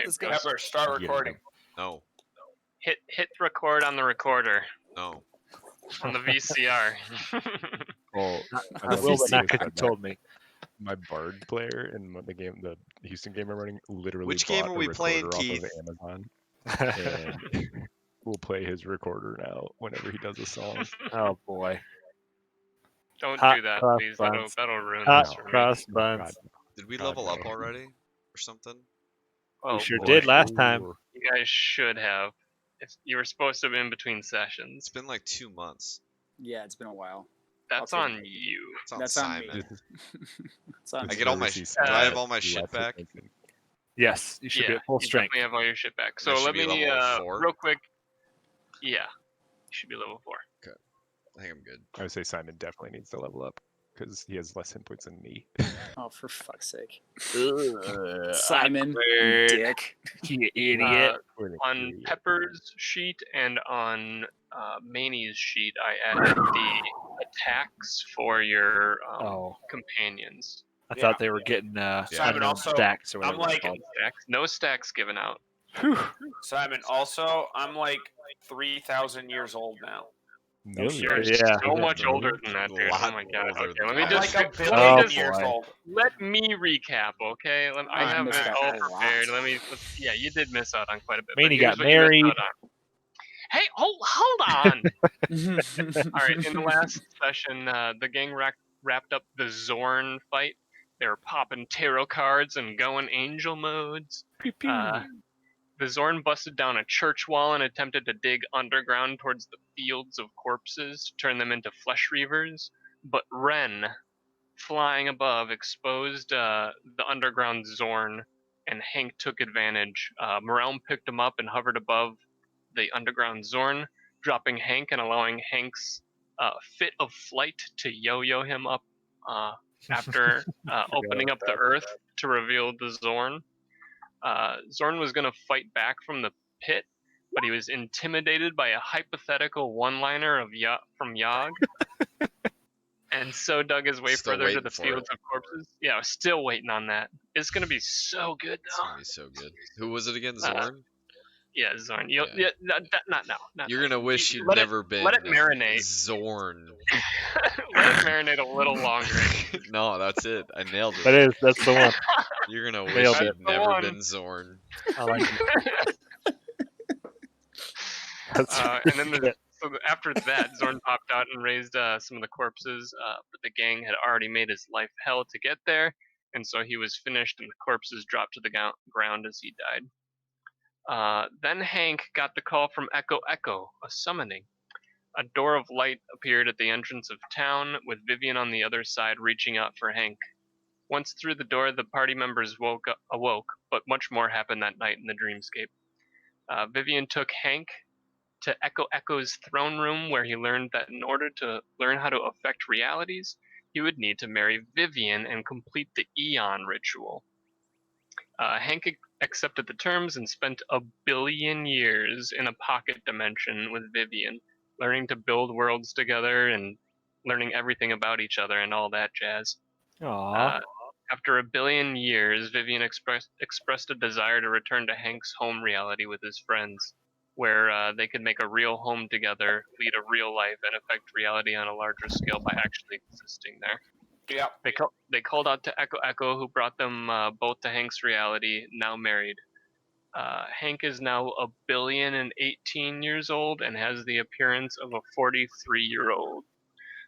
Let's go. Pepper, start Yeah. recording. No. Hit record on the recorder No. on the VCR. Well, I will, but not because you told me. My Bard player in the Houston game I'm running literally Which game bought are a we playing, recorder Keith? off of Amazon, and we'll play his recorder now whenever he does a song. Oh boy. Don't Hot do that, cross please. buns. That'll ruin Hot this for me. cross God, buns. Did we God, level up no. already or something? Oh, We sure boy. did last time. You guys should have. You were supposed to have in between sessions. It's been like 2 months. Yeah, it's been a while. That's I'll on take it. you. It's on That's on me. Simon. It's on I me. get all my. Nervous Do I have he's all my shit less back? attention. Yes, you should be Yeah, at full you strength. definitely have all your shit back. I So should let be me, level 4? real quick. Yeah, you should be level 4. I think I'm good. I would say Simon definitely needs to level up because he has less hit points than me. Oh, for fuck's sake. Simon, you dick. You idiot. On Pepper's sheet and on Manny's sheet, I added the attacks for your companions. I thought they were getting Simon, also, stacks or I'm whatever. like, Stacks, no stacks given out. Simon, also, I'm like 3,000 years old now. You're Yeah. so much older than that, dude. A lot Oh my god. older Okay, than let me that. I'm just like a let billion me years boy. old. let me recap, okay? I You have missed it out all a lot. prepared. Yeah, you did miss out on quite a bit. but Manny here's got what you missed married. out on. Hey, hold on. All right, in the last session, the gang wrapped up the Zorn fight. They were popping tarot cards and going angel modes. The Zorn busted down a church wall and attempted to dig underground towards the fields of corpses to turn them into flesh reavers. But Ren, flying above, exposed the underground Zorn, and Hank took advantage. Morelm picked him up and hovered above the underground Zorn, dropping Hank and allowing Hank's fit of flight to yo-yo him up after opening up the earth to reveal the Zorn. Zorn was going to fight back from the pit, but he was intimidated by a hypothetical one-liner from Yogg, and so dug his way Still further to waiting the for fields it. of corpses. Yeah, I was still waiting on that. It's going to be so good, It's though. gonna be so good. Who was it again? Zorn? Yeah, Zorn. Yeah. Not now. You're gonna wish you'd let never it, been Let it marinate. Zorn. Let it marinate a little longer. No, that's it. I nailed it. That's the one. You're gonna wish Nailed you'd it. That's the never one. been Zorn. I like it. That's And then after that, Zorn popped out and raised some of the corpses, but the gang had already made his life hell to get there, and so he was finished and the corpses dropped to the ground as he died. Then Hank got the call from Echo Echo, a summoning. A door of light appeared at the entrance of town, with Vivian on the other side reaching out for Hank. Once through the door, the party members awoke, but much more happened that night in the dreamscape. Vivian took Hank to Echo Echo's throne room, where he learned that in order to learn how to affect realities, he would need to marry Vivian and complete the Eon ritual. Hank accepted the terms and spent 1 billion years in a pocket dimension with Vivian, learning to build worlds together and learning everything about each other and all that jazz. Aww. After 1 billion years, Vivian expressed a desire to return to Hank's home reality with his friends, where they could make a real home together, lead a real life, and affect reality on a larger scale by actually existing there. Yeah. They called out to Echo Echo, who brought them both to Hank's reality, now married. Hank is now 1,018 years old and has the appearance of a 43-year-old.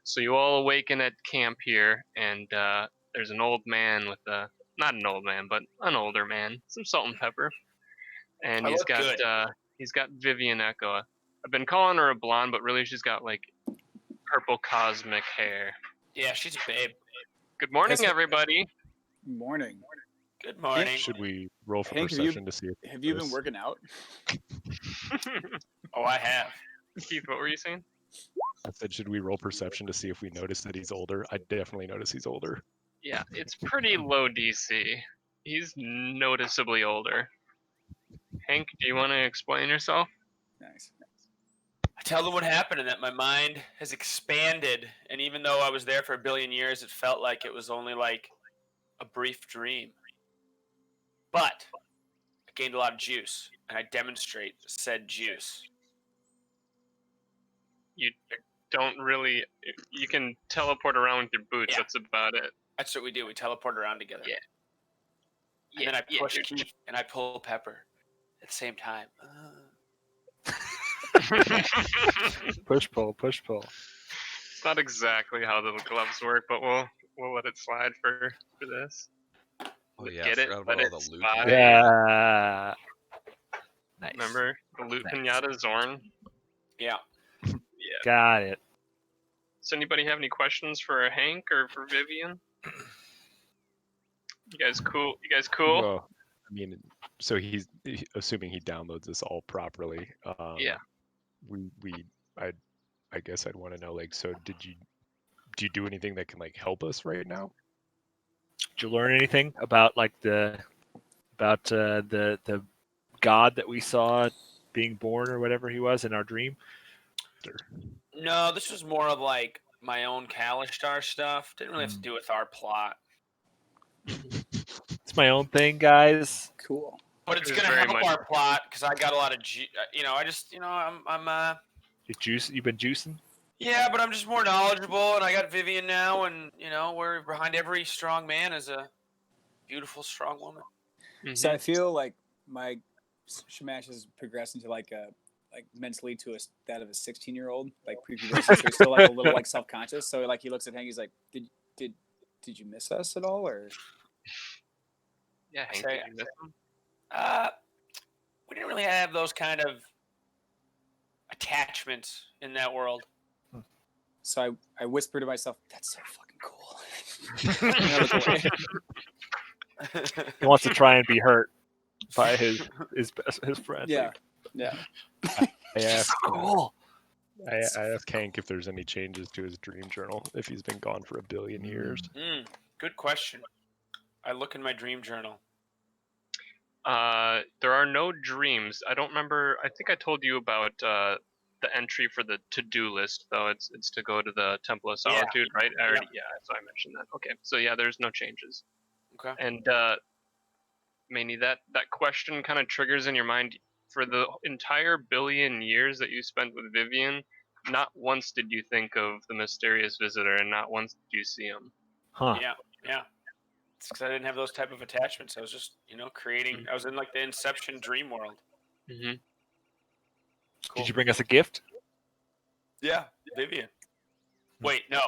So you all awaken at camp here, and there's an old man with not an old man, but an older man, some salt and pepper, and I he's look good. got Vivian Echo. I've been calling her a blonde, but really she's got like purple cosmic hair. Yeah, she's a babe. Good morning, That's- everybody. Morning. Good morning. Should we roll for Hank, perception to see if Have you been this- working out? Oh, I have. Keith, what were you saying? I said, should we roll perception to see if we notice that he's older? I definitely notice he's older. Yeah, it's pretty low DC. He's noticeably older. Hank, do you want to explain yourself? Nice. I tell them what happened and that my mind has expanded, and even though I was there for 1 billion years, it felt like it was only like a brief dream. But I gained a lot of juice, and I demonstrate said juice. You don't really. You can teleport around with your boots. Yeah. That's about it. That's what we do. We teleport around together. Yeah. And then I push Keith and I pull Pepper at the same time. Push pull, push pull. It's not exactly how the gloves work, but we'll let it slide for this. Oh yeah, Get I it? forgot Let about it all the loot. slide. Yeah. Nice. Remember the loot Nice. pinata Zorn? Yeah. Got it. Does anybody have any questions for Hank or for Vivian? You guys cool? You guys cool? Well, I mean, so he's assuming he downloads this all properly. Yeah. I guess I'd want to know, like, so do you do anything that can like help us right now? Did you learn anything about like the god that we saw being born or whatever he was in our dream? No, this was more of like my own Kalishtar stuff. Didn't really have to do with our plot. It's my own thing, guys. Cool. But it's It was gonna very help much- our plot because I got a lot of, You've been juicing. yeah, but I'm just more knowledgeable, and I got Vivian now, and we're behind every strong man is a beautiful, strong woman. So I feel like my Shamash has progressed into like mentally to that of a 16-year-old, like prepubescent. So he's still like a little like self-conscious. So like he looks at Hank, he's like, did you miss us at all, or? Yeah, Hank, Say- did you miss him? We didn't really have those kind of attachments in that world. So I whisper to myself, "That's so fucking cool." And I look away. He wants to try and be hurt by his friend. Yeah, yeah. I asked, Cool. I asked Hank if there's any changes to his dream journal if he's been gone for 1 billion years. Good question. I look in my dream journal. There are no dreams. I don't remember. I think I told you about the entry for the to-do list, though. It's to go to the Temple of Yeah. Solitude, right? Yeah, so I mentioned that. Okay, so yeah, there's no changes. Okay. And Manny, that question kind of triggers in your mind for the entire billion years that you spent with Vivian. Not once did you think of the mysterious visitor, and not once did you see him. Huh. Yeah. It's because I didn't have those type of attachments. I was just, creating. I was in like the Inception dream world. Mm-hmm. Cool. Did you bring us a gift? Yeah, Vivian. Wait, no.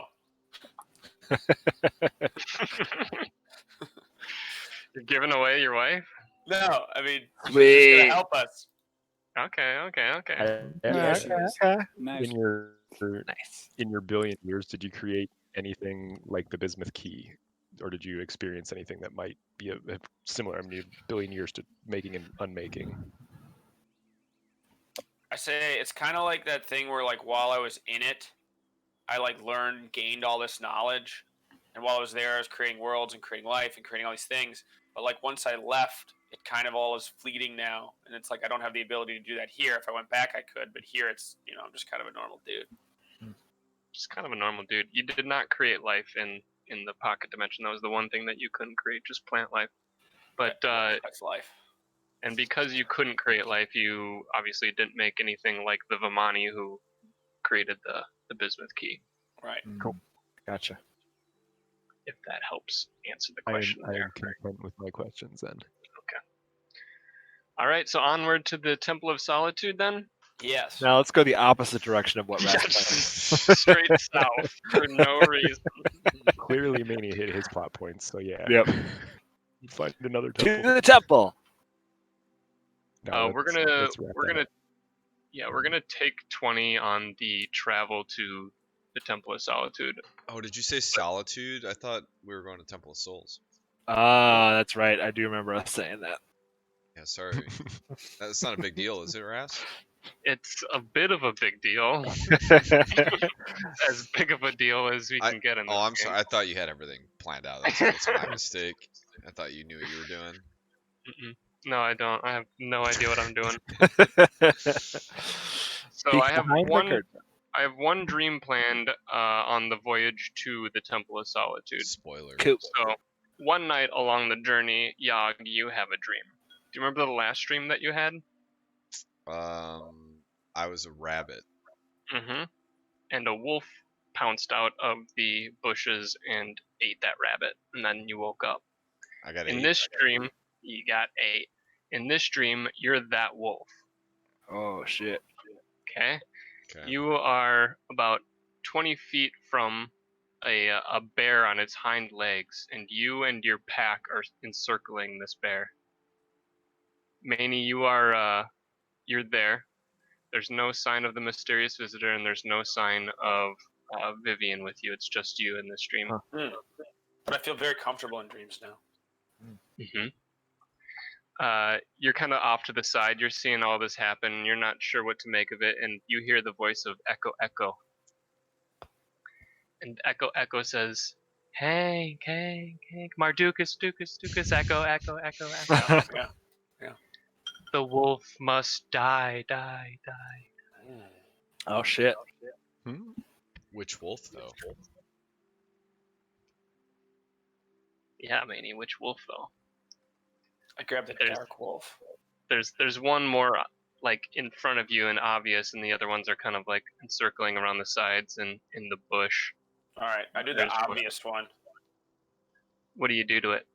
You're giving away your wife? No, I mean, she's Sweet. gonna help us. Okay. Yeah, she is. Okay. Nice. Nice. In your billion years, did you create anything like the bismuth key, or did you experience anything that might be a similar? I mean, 1 billion years to making and unmaking. I say it's kind of like that thing where, like, while I was in it, I gained all this knowledge, and while I was there, I was creating worlds and creating life and creating all these things. But like once I left, it kind of all is fleeting now, and it's like I don't have the ability to do that here. If I went back, I could, but here it's I'm just kind of a normal dude. Just kind of a normal dude. You did not create life in the pocket dimension. That was the one thing that you couldn't create, just plant life. But That's life. and because you couldn't create life, you obviously didn't make anything like the Vamani who created the bismuth key. Right. Cool. Gotcha. If that helps answer the I question am there. content with my questions then. All right, so onward to the Temple of Solitude then. Yes. Now let's go the opposite direction of what Raz Straight south for no reason. Clearly, Mania hit his plot points, so yeah. Yep. Find another to temple. the temple. No, We're let's- gonna let's wrap we're that gonna we're gonna take 20 on the travel to the Temple of Solitude. Oh, did you say Solitude? I thought we were going to Temple of Souls. Ah, that's right. I do remember us saying that. Yeah, sorry. That's not a big deal, is it, Raz? It's a bit of a big deal, as big of a deal as we can get in this Oh, I'm game. sorry. I thought you had everything planned out. That's my mistake. I thought you knew what you were doing. Mm-mm. No, I don't. I have no idea what I'm doing. So Peek I have behind the one. curtain. I have one dream planned on the voyage to the Temple of Solitude. Spoiler. Cool. So one night along the journey, Yag, you have a dream. Do you remember the last dream that you had? I was a rabbit. Mm-hmm. And a wolf pounced out of the bushes and ate that rabbit, and then you woke up. I got In 8. this dream, you got 8. In this dream, you're that wolf. Oh shit. Okay? Okay. You are about 20 feet from a bear on its hind legs, and you and your pack are encircling this bear. Manny, you're there. There's no sign of the mysterious visitor, and there's no sign of Vivian with you. It's just you in this dream. Huh. But I feel very comfortable in dreams now. Mm-hmm. You're kind of off to the side. You're seeing all this happen. You're not sure what to make of it, and you hear the voice of Echo Echo. And Echo Echo says, "Hey, Mardukas, Dukas, Echo, Echo, Echo, Echo. Yeah. The wolf must die. Oh shit. Which wolf though? Yeah, Manny, which wolf though? I grabbed the There's- dark wolf. There's one more like in front of you and obvious, and the other ones are kind of like encircling around the sides and in the bush. All right, I do the There's- obvious one. What do you do to it?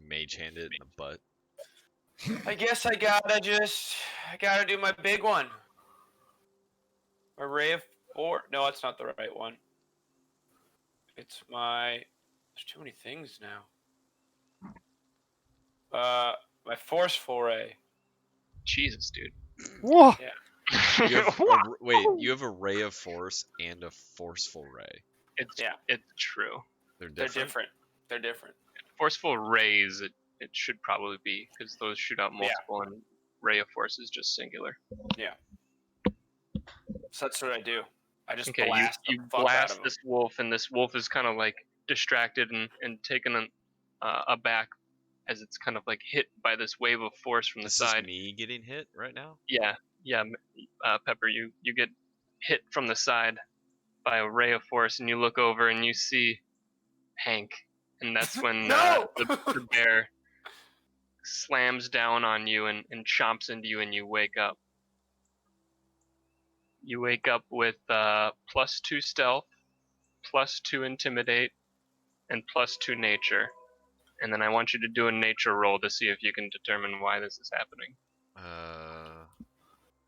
Mage hand it in the butt. I guess I gotta do my big one. Array of 4. No, it's not the right one. It's my. There's too many things now. My forceful ray. Jesus, dude. Whoa. You have wait, you have a ray of force and a forceful ray. It's true. They're They're different. different. Forceful rays, it should probably be because those shoot out multiple, and ray of force is just singular. So that's what I do. I just Okay, blast you the fuck out blast of him. this wolf, and this wolf is kind of like distracted and taken aback as it's kind of like hit by this wave of force from the This side. is me getting hit right now. Yeah, Pepper, you get hit from the side by a ray of force, and you look over and you see Hank, and that's when No! the bear slams down on you and chomps into you, and you wake up. You wake up with +2 stealth, +2 intimidate, and +2 nature. And then I want you to do a nature roll to see if you can determine why this is happening.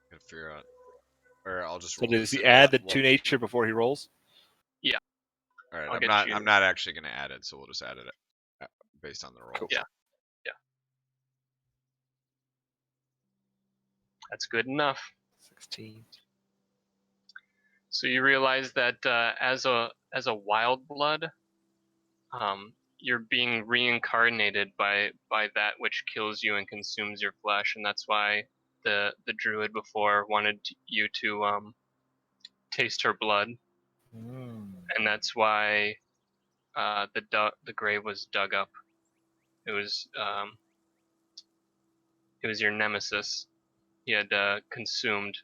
Gotta figure out. Or I'll just So roll. does this he in add the what- 2 nature before he rolls? All right, I'll I'm get not. you- I'm not actually gonna add it, so we'll just add it based on the roll. Cool. Yeah. That's good enough. 16. So you realize that as a wild blood, you're being reincarnated by that which kills you and consumes your flesh, and that's why the druid before wanted you to taste her blood, and that's why the grave was dug up. It was your nemesis. He had consumed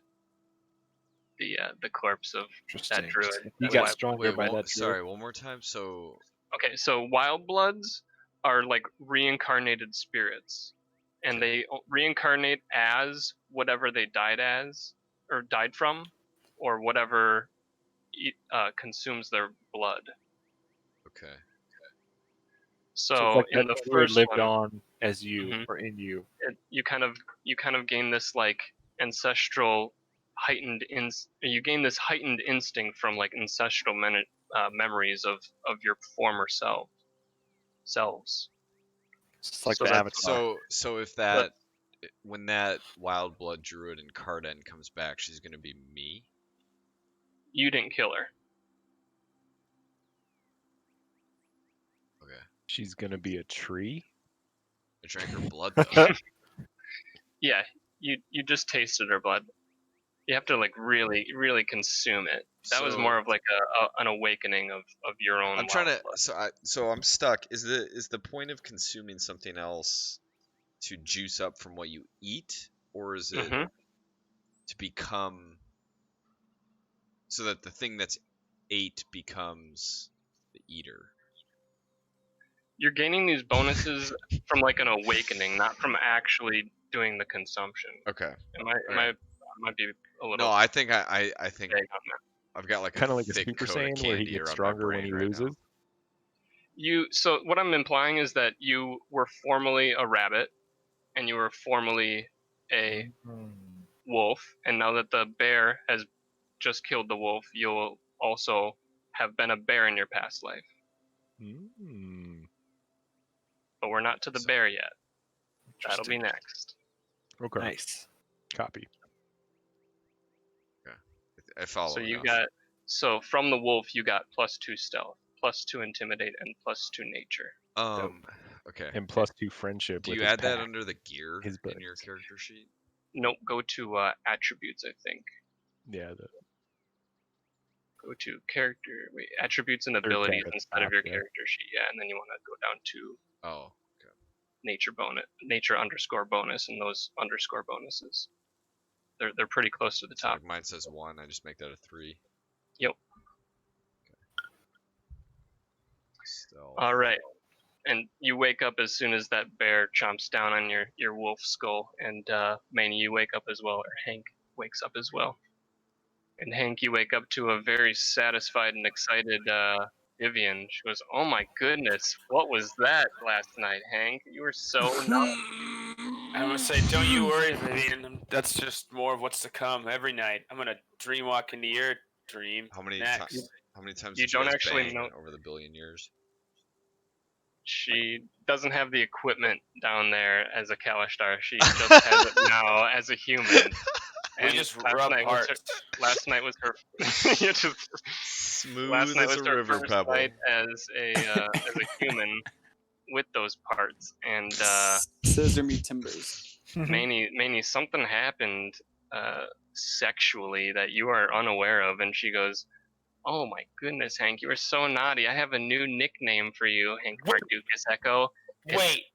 the corpse of that Interesting. druid. He That's got why- stronger Wait, by that. sorry, one more time. So Okay, so wild bloods are like reincarnated spirits, and they reincarnate as whatever they died as, or died from, or whatever consumes their blood. okay. So, it's like in that the druid first lived one, on as you Mhm. or in you. you kind of gain this like ancestral heightened you gain this heightened instinct from like ancestral memories of your former selves. It's like So the that's- Avatar. So if when that wild blood druid in Carden comes back, she's gonna be me. You didn't kill her. Okay. She's gonna be a tree. I drank her blood though. Yeah, you just tasted her blood. You have to like really consume it. That was So- more of like an awakening of your own. I'm trying to. wild blood. So I'm stuck. Is the point of consuming something else to juice up from what you eat, or is it Mhm. to become so that the thing that's ate becomes the eater? you're gaining these bonuses from like an awakening, not from actually doing the consumption. Okay. I might be a little No, I think I think vague on that. I've got like Kind a of like a thick Super coat of Saiyan where he candy gets around stronger my when he brain right now. loses. So what I'm implying is that you were formerly a rabbit, and you were formerly a wolf, and now that the bear has just killed the wolf, you'll also have been a bear in your past life. Mm. But we're not to the bear yet. That'll be Interesting. next. Okay. Nice. Copy. I follow. So you enough. got from the wolf you got +2 stealth, +2 intimidate, and +2 nature. Okay. And +2 friendship. Do with you his add that pack. under the gear His in your birds. character sheet? Nope, go to attributes, I think. Yeah. Go to character, attributes and Third tab abilities at the instead of top, your yeah. character sheet, yeah, and then you want to go down to Oh, okay. nature underscore bonus, and those underscore bonuses. They're pretty close to the So top. like mine says 1. I just make that a 3. Yep. Stealth. All right. And you wake up as soon as that bear chomps down on your wolf skull, and Manny, you wake up as well, or Hank wakes up as well. And Hank, you wake up to a very satisfied and excited Vivian. She goes, "Oh my goodness, what was that last night, Hank? You were so naughty." I'm gonna say, don't you worry, Vivian. That's just more of what's to come every night. I'm gonna dream walk into your dream. How many next? how many times You did you don't guys actually bang know- over the billion years? She doesn't have the equipment down there as a Kalashtar. She just has it now as a human. We just rub hearts. Last night was her. You just Smooth last night as was a her river first pebble. night as a human with those parts, and Scissor me timbers. Manny, something happened sexually that you are unaware of, and she goes, "Oh my goodness, Hank, you were so naughty. I have a new nickname for you, Hank Mardukas Echo. Wait,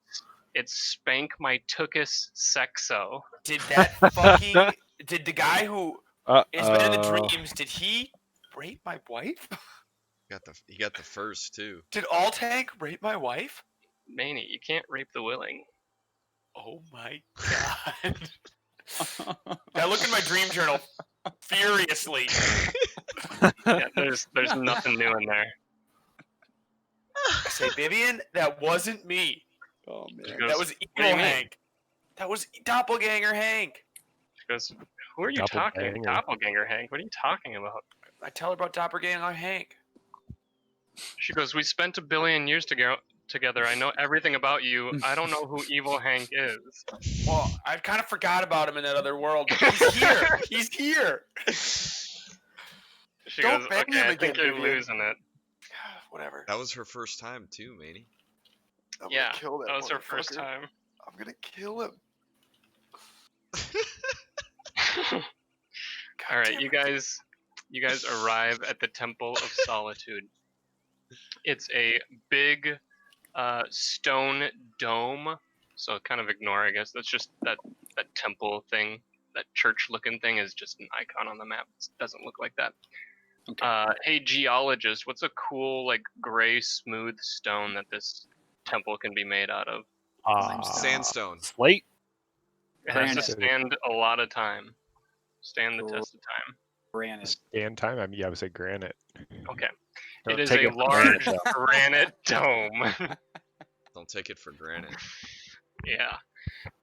It's Spank My Tookus Sexo." did that fucking did the guy who is been in the Uh-oh. dreams? Did he rape my wife? He got the first too. Did All Tank rape my wife? Manny, you can't rape the willing. Oh my god! I look in my dream journal furiously. Yeah, there's nothing new in there. I say, Vivian, that wasn't me. Oh man. goes, That was "What do evil you mean?" Hank. That was doppelganger Hank. She goes, "Who are you talking? Doppelganger. Doppelganger Hank? What are you talking about?" I tell her about doppelganger Hank. She goes, "We spent 1 billion years together. I know everything about you. I don't know who Evil Hank is." Well, I kind of forgot about him in that other world, but he's here. He's here. She Don't goes, bang "Okay, him I think again, you're Vivian." losing it." Whatever. That was her first time too, Manny. I'm Yeah, gonna kill that was her first motherfucker. time. I'm gonna kill him. All right, you guys arrive at the Temple of Solitude. It's a big stone dome, so kind of ignore, I guess. That's just that temple thing. That church-looking thing is just an icon on the map. It doesn't look like that. Okay. Hey, geologist, what's a cool, like, gray, smooth stone that this temple can be made out of? Sandstone. Slate. It has to Granite. stand a lot of time. Stand the test of time. Granite. Scan time? I mean, yeah, I would say granite. Okay. Don't It is take a it for large granted, granite dome. Don't take it for granted. Yeah.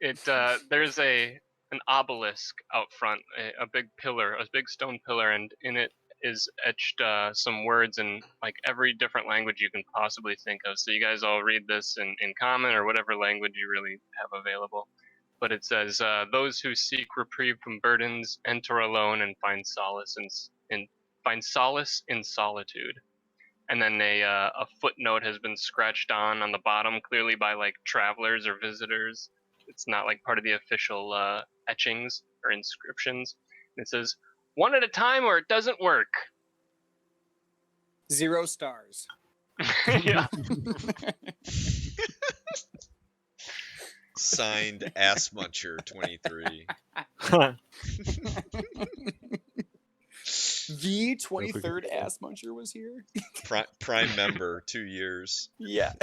There's an obelisk out front, a big pillar, a big stone pillar, and in it is etched some words in like every different language you can possibly think of. So you guys all read this in common or whatever language you really have available. But it says, "Those who seek reprieve from burdens enter alone and find solace in solitude." And then a footnote has been scratched on the bottom, clearly by like travelers or visitors. It's not like part of the official etchings or inscriptions. It says, "One at a time or it doesn't work." 0 stars. Yeah. Signed Ass Muncher 23. The 23rd Ass Muncher was here. Prime member, 2 years. Yeah.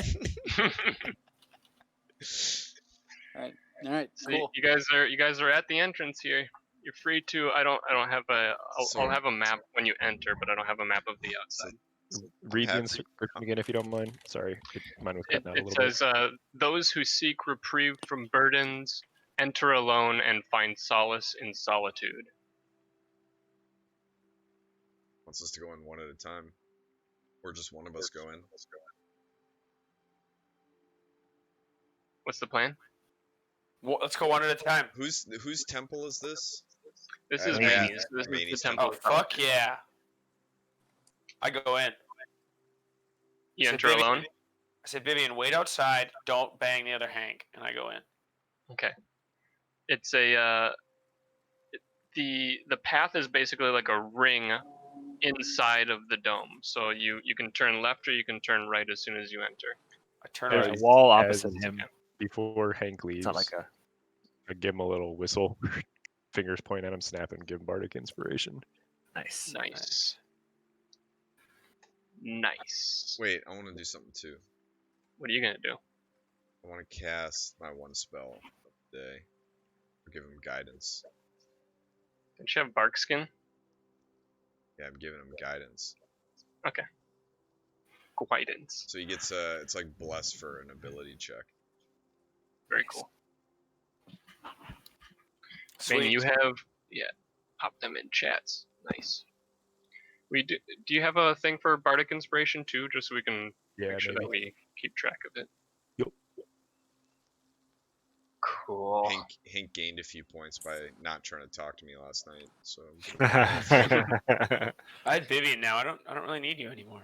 All right, So cool. you guys are at the entrance here. You're free to. I don't have a. I'll have a map when you enter, but I don't have a map of the outside. Read the happy. inscription again if you don't mind. Sorry, mine was It, cutting out a it little says, "Those who seek reprieve from burdens enter alone and find solace in solitude." Wants us to go in one at a time, or just one of us go in. What's the plan? Well, let's go one at a time. Whose temple is this? This is Uh, Manny's. This is Manny's the Oh Temple of fuck Solitude. yeah! I go in. You So enter Vivian- alone. I said, Vivian, wait outside. Don't bang the other Hank. And I go in. Okay. It's a the path is basically like a ring inside of the dome. So you can turn left or you can turn right as soon as you enter. I turn There's around. a wall As- opposite him. before Hank leaves. It's not like a. I give him a little whistle, fingers point at him, snap, and give him bardic inspiration. Nice. Nice. Wait, I want to do something too. What are you gonna do? I want to cast my one spell of the day. Or give him guidance. Don't you have bark skin? Yeah, I'm giving him guidance. Guidance. So he gets it's like blessed for an ability check. Very cool. Sweet. Manny, you have pop them in chats. Nice. Do you have a thing for bardic inspiration too, just so we can Yeah, make sure maybe. that we keep track of it? Yup. Cool. Hank gained a few points by not trying to talk to me last night. So I had Vivian now. I don't really need you anymore.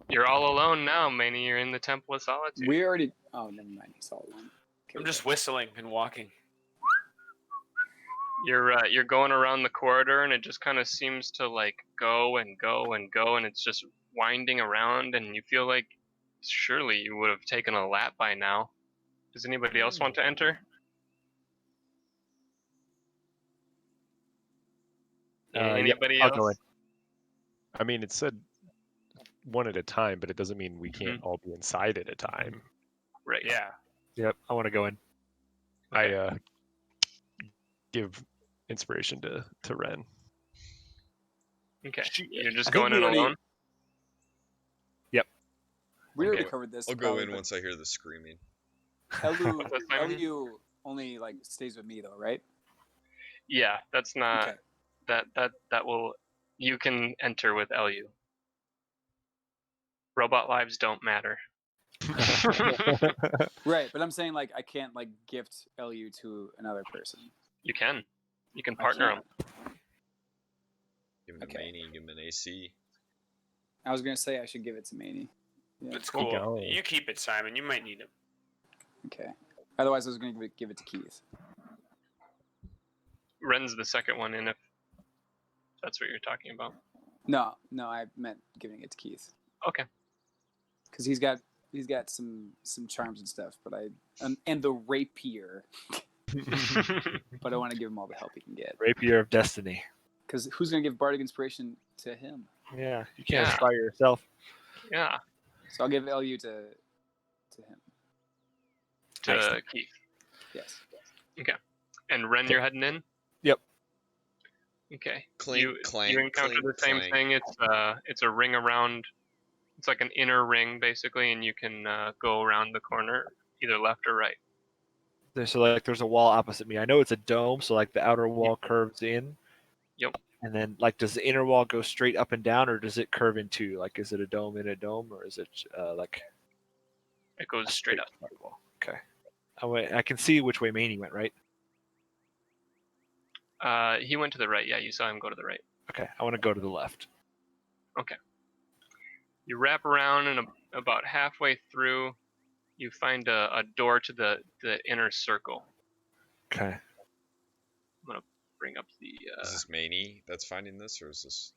You're all alone now, Manny. You're in the Temple of Solitude. We already. Oh, never mind. He's all alone. Okay, I'm just whistling and walking. You're going around the corridor, and it just kind of seems to like go and go and go, and it's just winding around, and you feel like surely you would have taken a lap by now. Does anybody else want to enter? Anybody I'll else? go in. I mean, it said one at a time, but it doesn't mean we can't all be inside at a time. Right. Yeah. Yep, I want to go in. I give inspiration to Ren. Okay. You're just I think going we in already- alone. We already Okay. covered this. I'll go probably, in but once I hear the screaming. Elu, What's that, Simon? Elu only like stays with me though, right? Yeah, that's not Okay. that will. You can enter with LU. Robot lives don't matter. Right, but I'm saying like I can't like gift LU to another person. You can. You can I partner can't. them. Give him a Okay. mani, give him an AC. I was gonna say I should give it to Manny. Yeah. It's cool. go. You keep it, Simon. You might need him. Okay. Otherwise, I was gonna give it to Keith. Ren's the second one in if that's what you're talking about. No, I meant giving it to Keith Okay. because he's got some charms and stuff, but and the rapier, but I want to give him all the help he can get. Rapier of Destiny. Because who's gonna give bardic inspiration to him? Yeah, you can't Yeah. inspire yourself. Yeah. So I'll give LU to him. To Keith. Yes. And Ren, you're heading in? Yep. Okay. Clink, clank, you encounter clink, the same clank. thing. It's a ring around. It's like an inner ring basically, and you can go around the corner either left or right. So like there's a wall opposite me. I know it's a dome, so like the outer wall curves in. Yep. And then like does the inner wall go straight up and down, or does it curve into like is it a dome in a dome, or is it like It goes straight up. wall? Okay. I can see which way Manny went, right? He went to the right. Yeah, you saw him go to the right. Okay, I want to go to the left. You wrap around, and about halfway through, you find a door to the inner circle. Okay. Bring up the. Is this Mani that's finding this, or is this?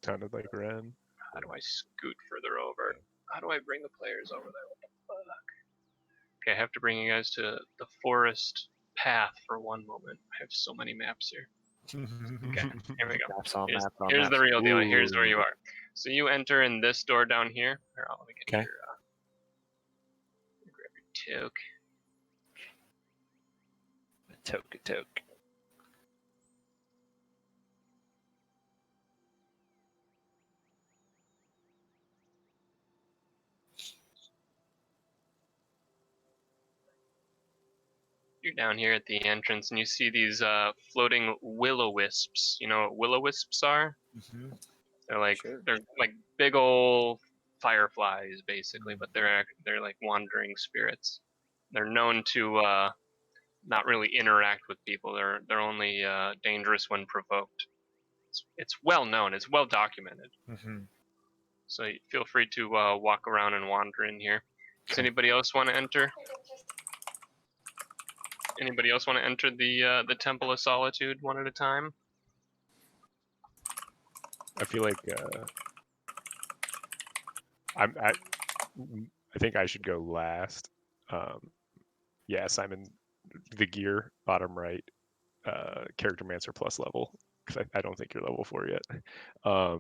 Sounded like Ren. How do I scoot further over? How do I bring the players over there? What the fuck? Okay, I have to bring you guys to the forest path for one moment. I have so many maps here. Okay, here we go. Maps on Here's, maps on here's the maps. real deal. Here's where you Ooh. are. So you enter in this door down here. Here, let me get Okay. grab your toque. Toke. You're down here at the entrance, and you see these floating will-o-wisps. You know what will-o-wisps are? Mm-hmm. They're like big old fireflies, basically, but they're like wandering spirits. They're known to not really interact with people. They're only dangerous when provoked. It's well known. It's well documented. Mm-hmm. So feel free to walk around and wander in here. Does Okay. anybody else want to enter? Anybody else want to enter the Temple of Solitude one at a time? I feel like I think I should go last. Yeah, Simon, the gear, bottom right, character mancer plus level, because I don't think you're level 4 yet. I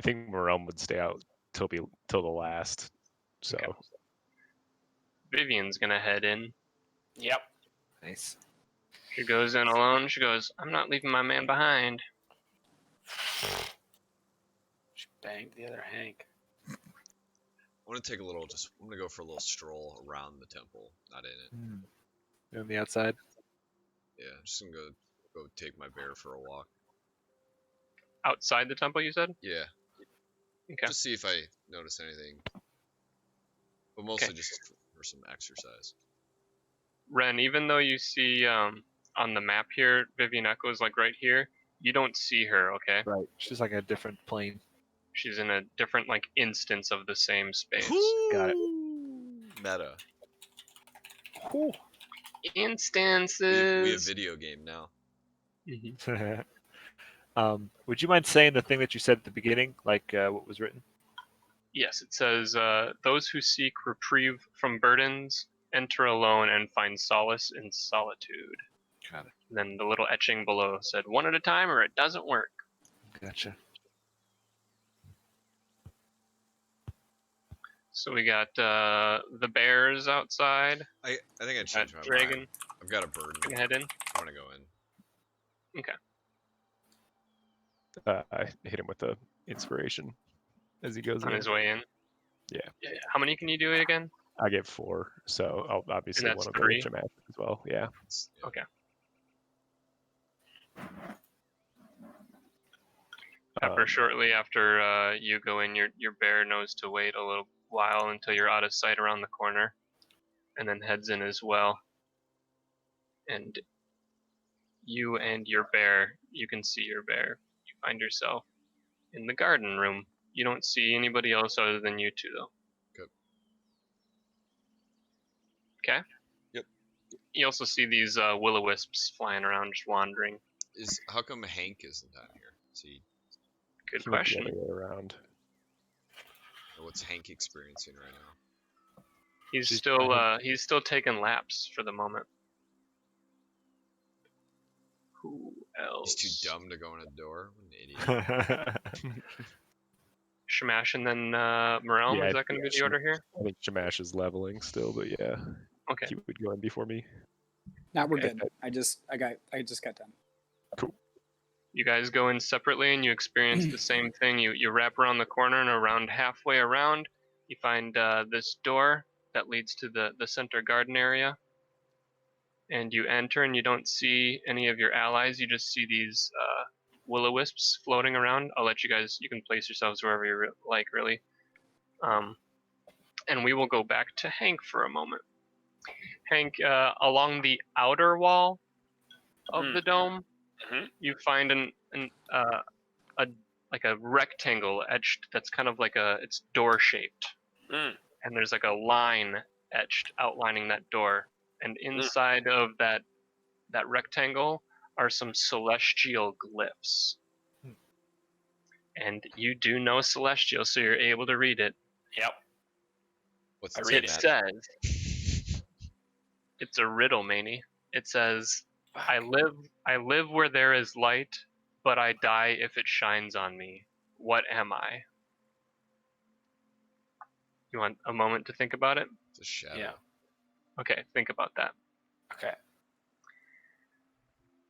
think Morelm would stay out till the last. So Okay. Vivian's gonna head in. Yep. Nice. She goes in alone. She goes, "I'm not leaving my man behind." She banged the other Hank. I want to take a little. I'm gonna go for a little stroll around the temple, not in it. You're on the outside. Yeah, just gonna go take my bear for a walk. Outside the temple, you said? Yeah. Okay. Just see if I notice anything. But mostly just for some exercise. Ren, even though you see on the map here, Vivian Echo is like right here, you don't see her, okay? Right. She's like a different plane. She's in a different like instance of the same space. Got it. Meta. Cool. Instances. We have video game now. Would you mind saying the thing that you said at the beginning, like what was written? Yes, it says, "Those who seek reprieve from burdens enter alone and find solace in solitude." Got it. And then the little etching below said, "One at a time, or it doesn't work." Gotcha. So we got the bears outside. I think I Got changed my Dragon. mind. I've got a bird. Gonna head in. I want to go in. I hit him with the inspiration as he goes On in. his way in. Yeah. How many can you do it again? I get 4, so I'll obviously And that's want to 3? go to as well. Yeah. Yeah. Okay. Shortly after you go in, your bear knows to wait a little while until you're out of sight around the corner, and then heads in as well. And you and your bear, you can see your bear. You find yourself in the garden room. You don't see anybody else other than you two, though. Good. Okay? Yep. You also see these will-o-wisps flying around, just wandering. How come Hank isn't down here? See, Good He went the question. other way around. or what's Hank experiencing right now? He's She's still taking laps for the moment. Who else? He's too dumb to go in a door. What an idiot. Shamash and then Morelm, Yeah, is that going to be the order here? I think Shamash is leveling still, but yeah, Okay. he would go in before me. Nah, we're Okay. good. I just got done. You guys go in separately and you experience the same thing. You wrap around the corner, and around halfway around, you find this door that leads to the center garden area. And you enter, and you don't see any of your allies. You just see these will-o-wisps floating around. I'll let you guys, you can place yourselves wherever you like, really. And we will go back to Hank for a moment. Hank, along the outer wall of the dome, you find a rectangle etched that's kind of like it's door shaped, and there's like a line etched outlining that door, and inside of that rectangle are some celestial glyphs. And you do know celestial, so you're able to read it. Yep. What's I it read It say, it. Matt? says, it's a riddle, Manny. It says, I live where there is light, but I die if it shines on me. What am I? You want a moment to think about it? It's a shadow. Yeah. Okay, think about that. Okay.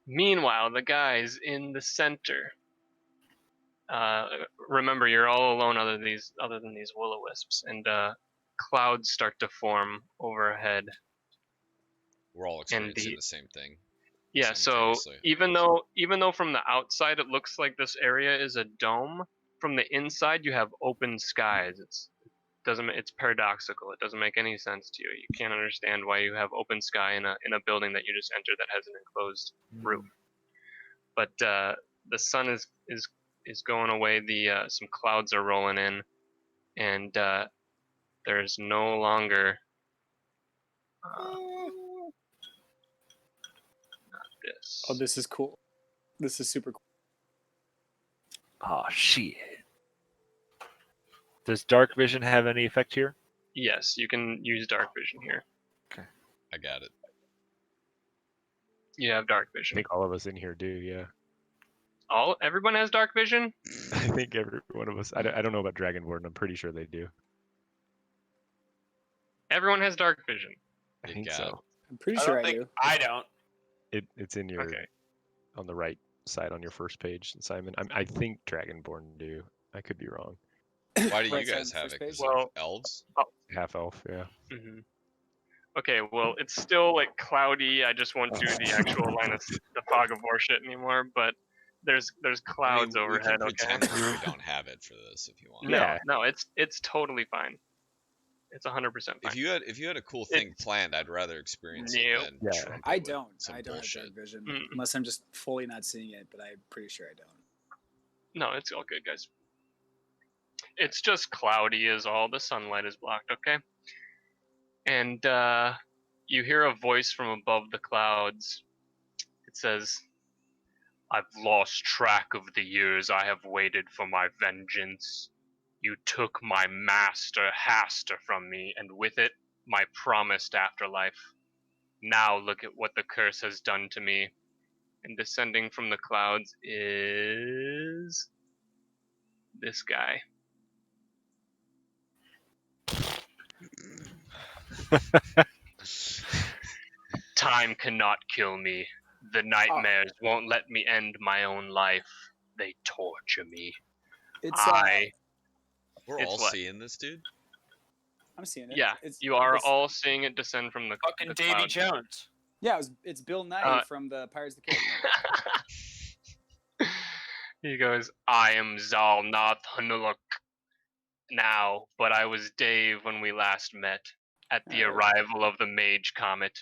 Meanwhile, the guys in the center. Remember, you're all alone other than these will-o-wisps, and clouds start to form overhead. We're all experiencing the same thing. Yeah, so simultaneously. even though from the outside it looks like this area is a dome, from the inside you have open skies. It's paradoxical. It doesn't make any sense to you. You can't understand why you have open sky in a building that you just entered that has an enclosed roof. But the sun is going away. Some clouds are rolling in, and there's no longer this. Oh, this is cool. This is super cool. Oh shit. Does dark vision have any effect here? Yes, you can use dark vision here. I got it. You have dark I vision. think all of us in here do. Yeah. Everyone has dark vision? I think every one of us. I don't know about Dragonborn. I'm pretty sure they do. Everyone has dark vision. I You think got so. I'm pretty I sure don't I think do. I don't. It's in your Okay. on the right side on your first page, Simon. I think Dragonborn do. I could be wrong. Why do you Right side guys on the have first it? Because page? of Well- elves? Half elf. Yeah. hmm Okay, well, it's still like cloudy. I just won't do the actual line of the fog of war shit anymore. But there's clouds I mean, overhead. we can pretend Okay. like we don't have it for this if you want. Yeah. No, it's totally fine. It's 100% fine. If you had a cool thing planned, I'd rather experience it No. than Yeah. trump it I with don't. some I don't bullshit. have dark vision. Mm. Unless I'm just fully not seeing it, but I'm pretty sure I don't. No, it's all good, guys. It's just cloudy is all. The sunlight is blocked, okay? And you hear a voice from above the clouds. It says, "I've lost track of the years I have waited for my vengeance. You took my master Haster from me, and with it, my promised afterlife. Now look at what the curse has done to me." And descending from the clouds is this guy. Time cannot kill me. The nightmares won't let me end my own life. They torture me. It's We're It's all what? seeing this, dude. I'm seeing it. Yeah, It's, you are it's, all seeing it descend from the Fucking the Davy clouds. Jones. Yeah, it's Bill Nye Uh, from the Pirates of the Caribbean. He goes, "I am Zalnath Hanuluk now, but I was Dave when we last met. At the arrival of the Mage Comet,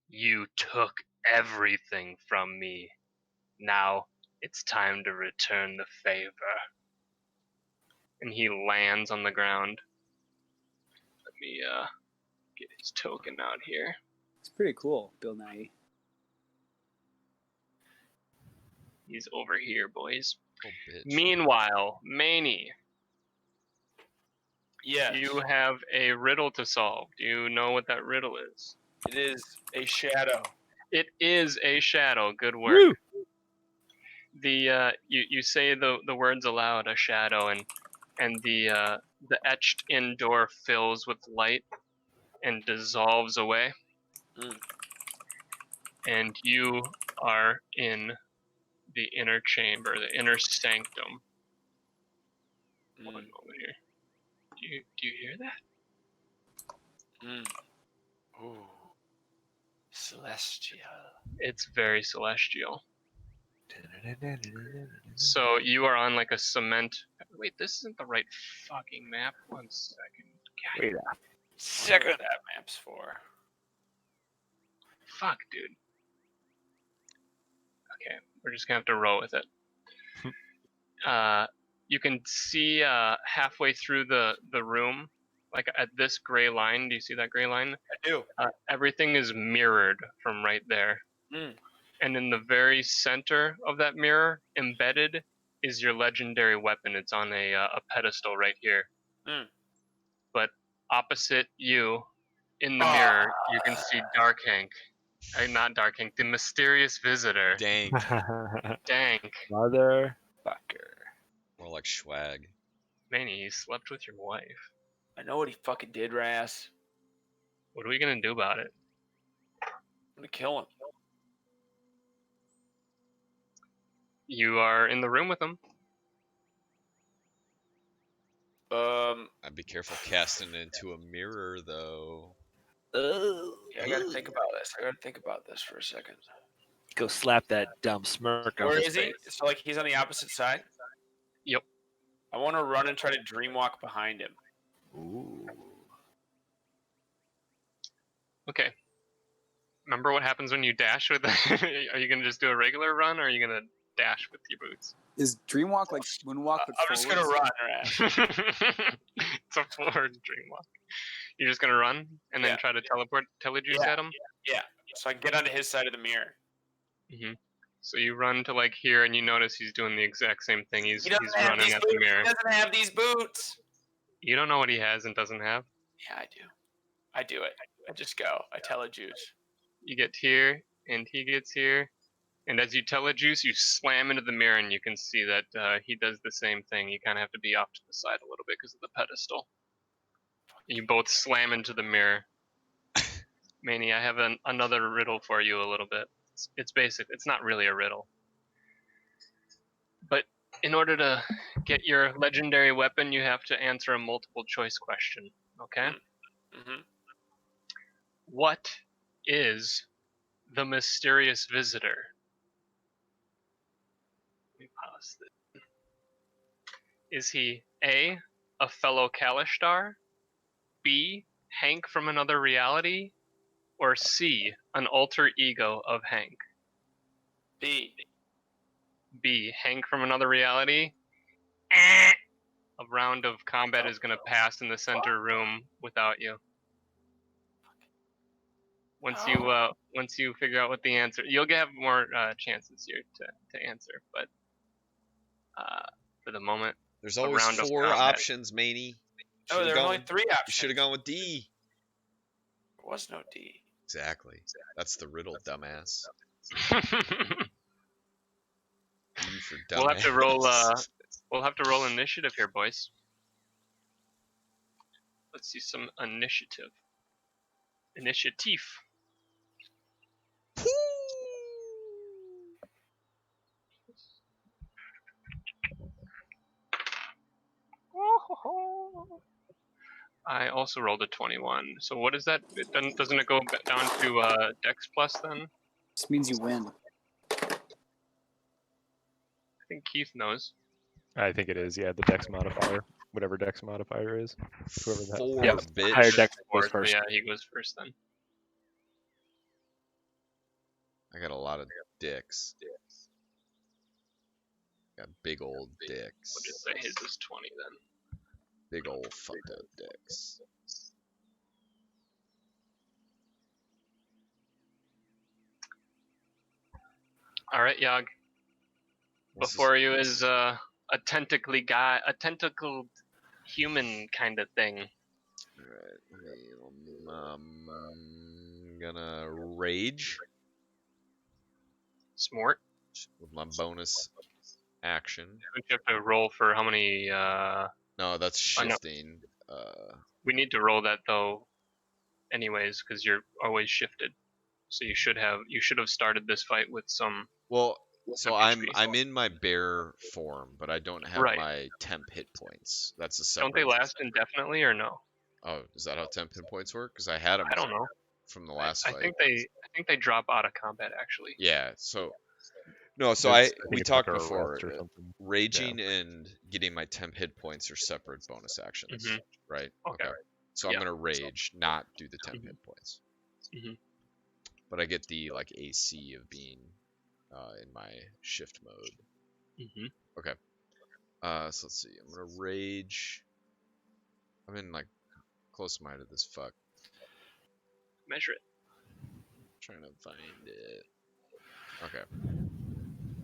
you took everything from me. Now it's time to return the favor." And he lands on the ground. Let me get his token out here. It's pretty cool, Bill Nye. He's over here, boys. Oh, bitch. Meanwhile, Maney, Yes. you have a riddle to solve. Do you know what that riddle is? It is a shadow. It is a shadow. Good work. Woo! You say the words aloud, a shadow, and the etched in door fills with light and dissolves away. Mm. And you are in the inner chamber, the inner sanctum. One moment here. Do you hear that? Ooh. Celestial. It's very celestial. So you are on like a cement. Wait, this isn't the right fucking map. 1 second. God, Wait a What second. that map's for. fuck, dude. Okay, we're just gonna have to roll with it. You can see halfway through the room, like at this gray line. Do you see that gray line? I do. Everything is mirrored from right there. Mm. And in the very center of that mirror, embedded, is your legendary weapon. It's on a pedestal right here. Mm. But opposite you, in the mirror, you can see Dark Hank. Not Dark Ink. The mysterious visitor. Dank. Dank. Motherfucker. More like swag. Manny, you slept with your wife. I know what he fucking did, Ras. What are we gonna do about it? I'm gonna kill him. You are in the room with him. I'd be careful casting it into a mirror, though. Yeah, I gotta think about this. I gotta think about this for a second. Go slap that dumb smirk on Where his is he? face. So like he's on the opposite side. Yep. I want to run and try to dream walk behind him. Ooh. Okay. Remember what happens when you dash with? Are you gonna just do a regular run, or are you gonna dash with your boots? Is Dreamwalk like Moonwalk but I'm just gonna forwards? run, Ras. It's a forward dream walk. You're just gonna run and then Yeah. try to teleport telejuice Yeah. at him. Yeah. So I can get onto his side of the mirror. hmm So you run to like here, and you notice he's doing the exact same thing. He's He doesn't have running these at boots. the mirror. He doesn't have these boots. You don't know what he has and doesn't have. Yeah, I do. I do it. I just go. I telejuice. You get here, and he gets here, and as you telejuice, you slam into the mirror, and you can see that he does the same thing. You kind of have to be off to the side a little bit because of the pedestal. You both slam into the mirror. Manny, I have another riddle for you a little bit. It's basic. It's not really a riddle. But in order to get your legendary weapon, you have to answer a multiple choice question. Okay? Mm-hmm. What is the mysterious visitor? Let me pause this. Is he A, a fellow Kalishtar, B, Hank from another reality, or C, an alter ego of Hank? B. B, Hank from another reality. A round of combat is going to pass in the center room without you. Once you figure out what the answer, you'll have more chances here to answer. But for the moment, There's a always round of 4 combat. options, Maney. Oh, there are only 3 You options. should have gone with D. There was no D. Exactly. That's the riddle, dumbass. D for dumbass. We'll have to roll. We'll have to roll initiative here, boys. Let's see some initiative. Initiative. I also rolled a 21. So what is that? Doesn't it go down to Dex plus then? This means you win. I think Keith knows. I think it is. Yeah, the dex modifier, whatever dex modifier is. Whoever that. 4, Yep. bitch. Higher dex Fourth, goes first. Yeah, he goes first then. I got a lot of dicks. Got big old dicks. We'll just say his is 20 then. Big old fucked up dicks. All right, Yag. What's Before you is a tentacled human kind of thing. Alright, gonna rage Smart. with my bonus action. Don't you have to roll for how many? No, that's Oh, no. shifting. We need to roll that though, anyways, because you're always shifted. So you should have started this fight with some. Well, so some I'm HP. in my bear form, but I don't have Right. my temp hit points. That's a separate. Don't they last indefinitely or no? Oh, is that how temp hit points work? Because I had them I don't know. from the last I fight. think they drop out of combat actually. Yeah. So no. So It's- we it's talked like a before. rest or something. Raging and getting my temp hit points are separate bonus actions, Mhm. right? Okay. So Yeah. I'm gonna rage, not do the temp Mhm. hit points. Mhm. But I get the like AC of being in my shift mode. Mhm. So let's see. I'm gonna rage. I'm in like close minded as fuck. Measure it. Trying to find it. Okay.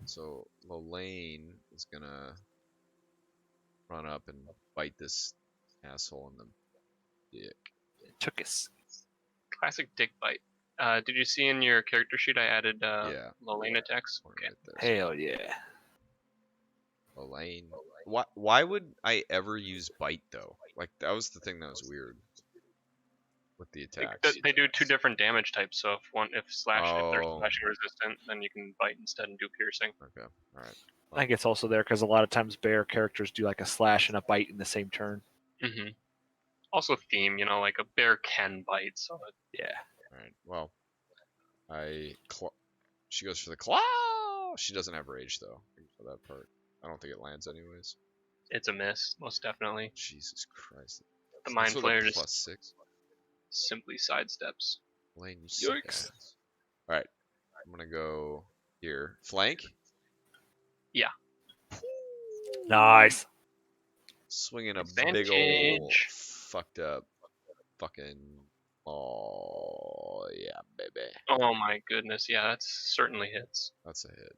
So Lolaine is gonna run up and bite this asshole in the dick. Took us. Classic dick bite. Did you see in your character sheet I added Yeah. low lane attacks? One Okay. right there. Hell yeah. Elaine. Why would I ever use bite though? Like that was the thing that was weird with the attacks. They do 2 different damage types. So if they're Oh. slashing resistant, then you can bite instead and do piercing. Okay. All right. I think it's also there because a lot of times bear characters do like a slash and a bite in the same turn. Mm-hmm. Also theme, like a bear can bite, so Yeah. All right. Well, she goes for the claw. She doesn't have rage though for that part. I don't think it lands anyways. it's a miss, most definitely. Jesus Christ. The Mind That's with a Flayer just +6. simply sidesteps. Lane, you suck Yikes. ass. All right. I'm gonna go here. Flank. Nice. Swinging a big ol' Advantage. fucked up fucking. Oh yeah, baby. Oh my goodness, yeah, that certainly hits. That's a hit.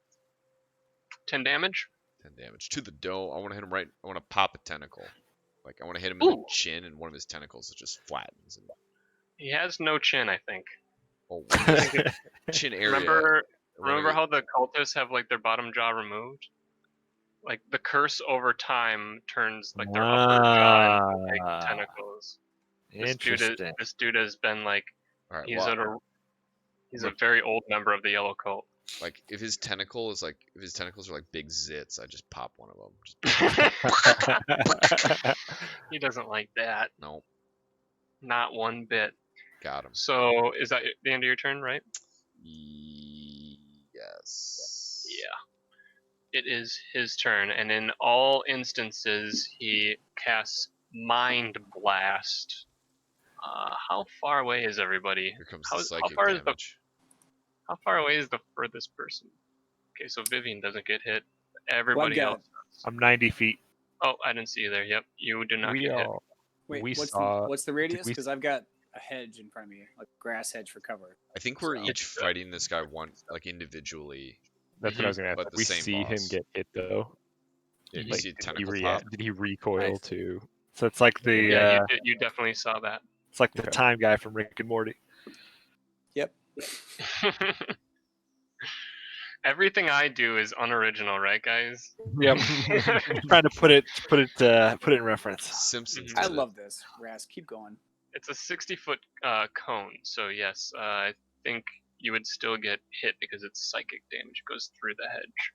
10 damage. 10 damage to the dome. I want to hit him right. I want to pop a tentacle. Like I want to hit him in the Ooh. chin, and one of his tentacles it just flattens. And, He has no chin, I think. oh, chin area. Remember how the cultists have like their bottom jaw removed? Like the curse over time turns like their upper jaw into big tentacles. Interesting. This dude has been like All right. he's Well, a very old member of the Yellow Cult. like if his tentacles are like big zits, I just pop one of them. He doesn't like that. No, Not one bit. got him. So is that the end of your turn, right? Yes. Yeah. It is his turn, and in all instances, he casts Mind Blast. How far away is everybody? Here comes How- the how psychic far is the- damage. How far away is the furthest person? Okay, so Vivian doesn't get hit. Everybody got- else. I'm 90 feet. Oh, I didn't see you there. Yep, you do not We get hit. all Wait, we what's saw. the radius? we- Because I've got a hedge in front of me, like grass hedge for cover. I think we're So- each fighting this guy individually. That's what I was gonna ask. But Did the we same see him boss. get hit though? Yeah, you Like, see a Did he, tentacle react, pop. did he recoil Nice. to? So it's like the Yeah, you definitely saw that. it's like the Okay. time guy from Rick and Morty. Yep. Everything I do is unoriginal, right, guys? Yep. Trying to put it in reference. Simpsons. I did it. love this. Raz, keep going. It's a 60-foot cone, so yes, I think you would still get hit because it's psychic damage. It goes through the hedge.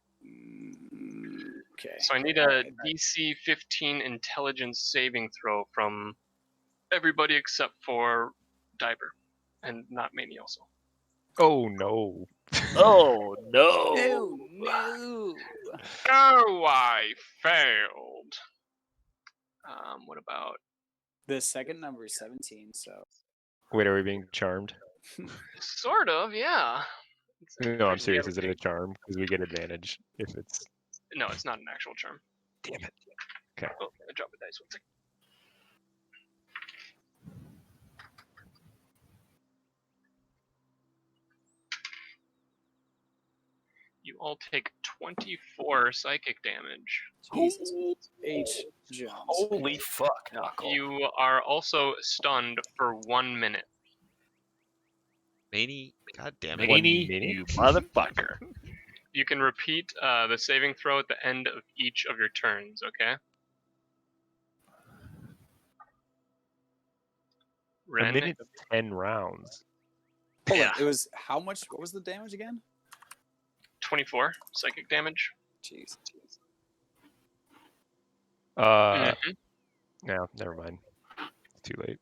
Okay. So I need a DC 15 intelligence saving throw from everybody except for Diver, and not Manny also. Oh no! Oh no! No. Oh, I failed. What about The second number is 17, so Wait, are we being charmed? sort of? Yeah. No, I'm serious. Is it a charm? Because we get advantage if it's. No, it's not an actual charm. Damn it! Oh, I dropped a dice. 1 second. You all take 24 psychic damage. Jesus H. Jones. Holy fuck, Knuckle. You are also stunned for 1 minute. Manny, god damn it. Manny, minute? you motherfucker. You can repeat the saving throw at the end of each of your turns, okay? A Ren, minute, 10 rounds. Hold Yeah. on. It was how much? What was the damage again? 24 psychic damage. Jeez. Mhm. No, never mind. It's too late.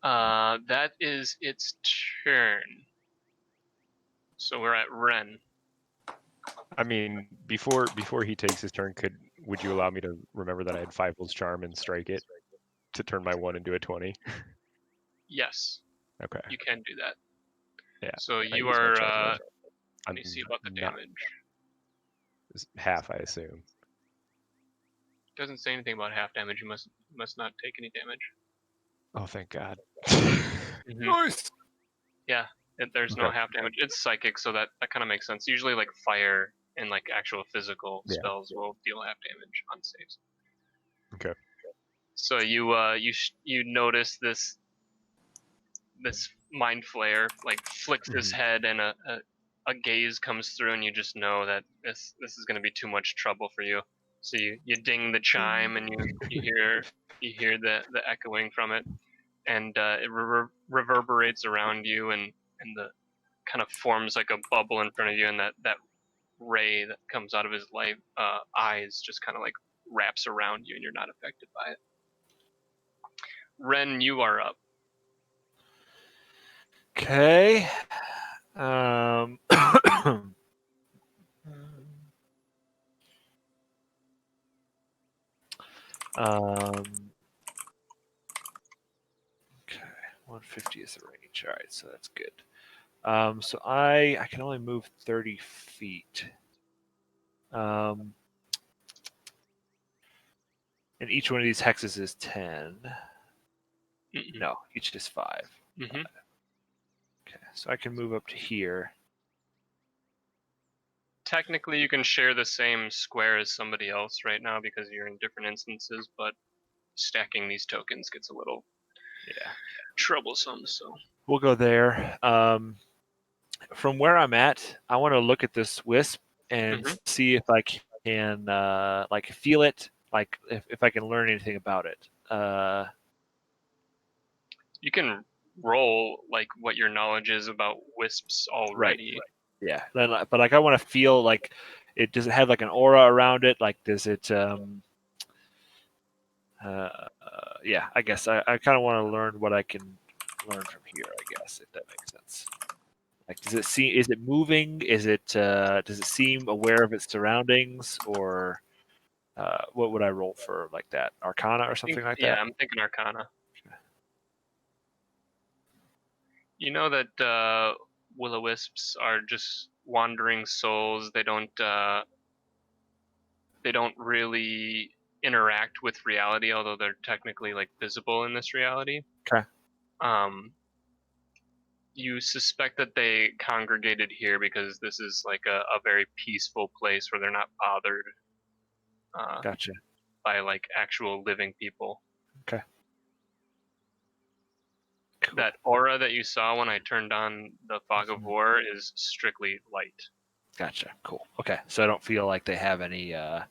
That is its turn. So we're at Ren. I mean, before he takes his turn, would you allow me to remember that I had Fivefold's Charm and strike it to turn my 1 into a 20? Yes, Okay. you can do that. Yeah, So I you use my are. charge. Let me see about the not- damage. it's half, I assume. Doesn't say anything about half damage. You must not take any damage. Oh, thank God. Nice. There's no Okay. half damage. It's psychic, so that kind of makes sense. Usually, like fire and like actual physical Yeah. spells will deal half damage on saves. Okay. So you notice this mind flayer like flicks his head, and a gaze comes through, and you just know that this is going to be too much trouble for you. So you ding the chime, and you hear the echoing from it, and it reverberates around you, and the kind of forms like a bubble in front of you, and that ray that comes out of his eyes just kind of like wraps around you, and you're not affected by it. Ren, you are up. Okay. Okay. 150 is the range. All right, so that's good. So I can only move 30 feet. And each one of these hexes is 10. No, each is 5. Mm-hmm. Okay, so I can move up to here. Technically, you can share the same square as somebody else right now because you're in different instances, but stacking these tokens gets a little troublesome. So We'll go there. From where I'm at, I want to look at this wisp and see if I can like feel it, like if I can learn anything about it. you can roll like what your knowledge is about wisps already. Right. Yeah, but like I want to feel like it. Does it have like an aura around it? Like does it? Yeah, I guess I kind of want to learn what I can learn from here. I guess if that makes sense. Like, does it see? Is it moving? Is it? Does it seem aware of its surroundings, or what would I roll for like that? Arcana or something like that? Yeah, I'm thinking Arcana. You know that will-o-wisps are just wandering souls. They don't really interact with reality, although they're technically like visible in this reality. Okay. You suspect that they congregated here because this is like a very peaceful place where they're not bothered Gotcha. by like actual living people. Okay. Cool. That aura that you saw when I turned on the fog of war is strictly light. Gotcha. Cool. Okay. So I don't feel like they have any. No,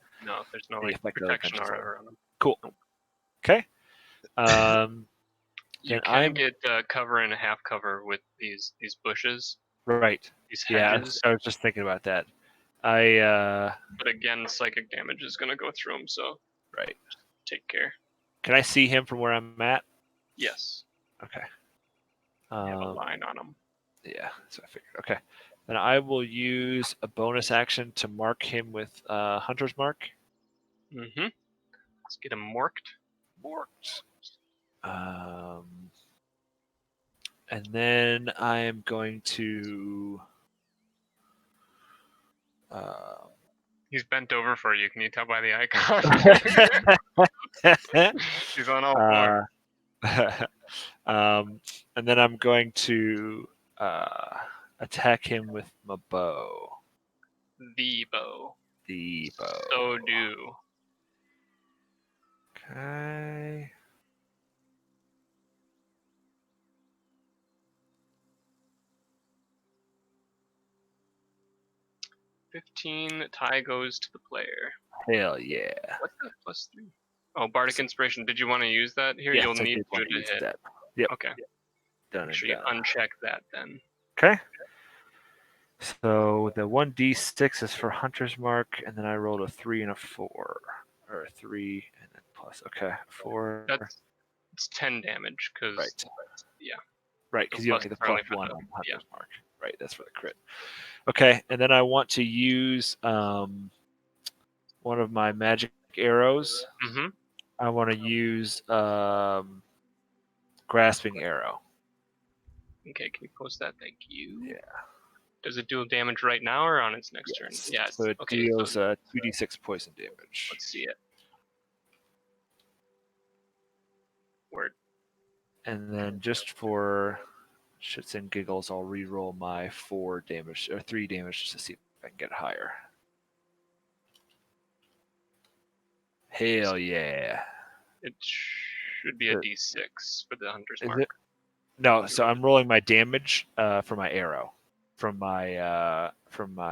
there's no any like effect protection of aura around them. Cool. Okay. You then can get cover and a half cover with these bushes. Right. These Yeah, hedges. I was just thinking about that. But again, psychic damage is going to go through him, so right. Take care. Can I see him from where I'm at? Yes. Okay. You have a line on him. Yeah, so I figured. Okay. Then I will use a bonus action to mark him with Hunter's Mark. Mm-hmm. Let's get him marked. Marked. And then I am going to. He's bent over for you. Can you tell by the icon? He's on all fours. And then I'm going to attack him with my bow. The bow. The bow. So do. Okay. Tie goes to the player. Hell yeah. What's that +3? Oh, Bardic Inspiration. Did you want to use that here? Yes, You'll I need did want to use hit. that. Yep. Okay. Done Make sure you uncheck that then. Okay. So the 1d6 is for Hunter's Mark, and then I rolled a 3 and a 4. Or a 3 and then plus. Okay, 4. It's 10 damage, because... Right. Yeah. Right, because you don't get the only +1 for on Hunter's Mark. Right, that's for the crit. Okay, and then I want to use one of my magic arrows. Mm-hmm. I want to use Grasping Arrow. Okay, can you post that? Thank you. Yeah. Does it do damage right now or on its next turn? Yeah. So it deals 2d6 poison damage. Let's see it. Word. And then just for shits and giggles, I'll re-roll my 4 damage or 3 damage to see if I can get higher. Hell yeah! It Should be Sure. a D6 for the hunter's Is mark. it? No, so I'm rolling my damage for my arrow. From my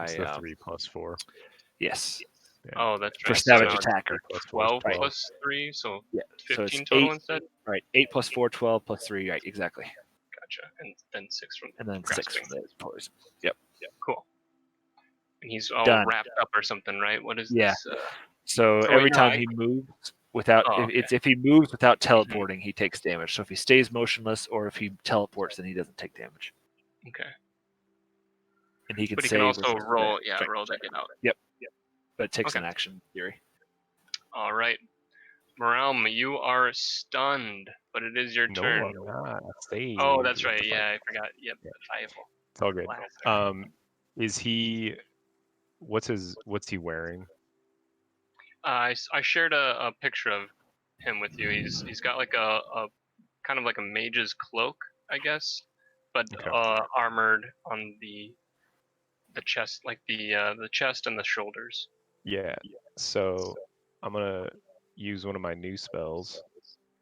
It's the 3 + 4. yes. Yeah. Oh, that's For right. savage So attacker. 3 + 4 is 12 Right. plus 3, so Yeah. So it's 15 total 8. instead? Right. 8 + 4, 12 + 3. Right. Exactly. Gotcha. And then 6 from And then 6 grasping. from the poison. Yep. Cool. And he's all Done. wrapped up or something, right? What is Yeah. this? So wait, every no, time I- he moves without, Oh, if he moves without teleporting, he takes damage. So if he stays motionless or if he teleports, then he doesn't take damage. Okay. And he can But he save can with also his roll, strength roll to check. get out. But it takes Okay. an action in theory. All right. Morelm, you are stunned, but it is your No, turn. I'm not. Stay. Oh, that's with right. the Yeah, fight. I forgot. Yep, Yeah. the fireball. It's all good. Blaster. Is he? What's he wearing? I shared a picture of him with you. He's got like a kind of like a mage's cloak, I guess, but Okay. armored on the chest, like the chest and the shoulders. Yeah. So I'm gonna use one of my new spells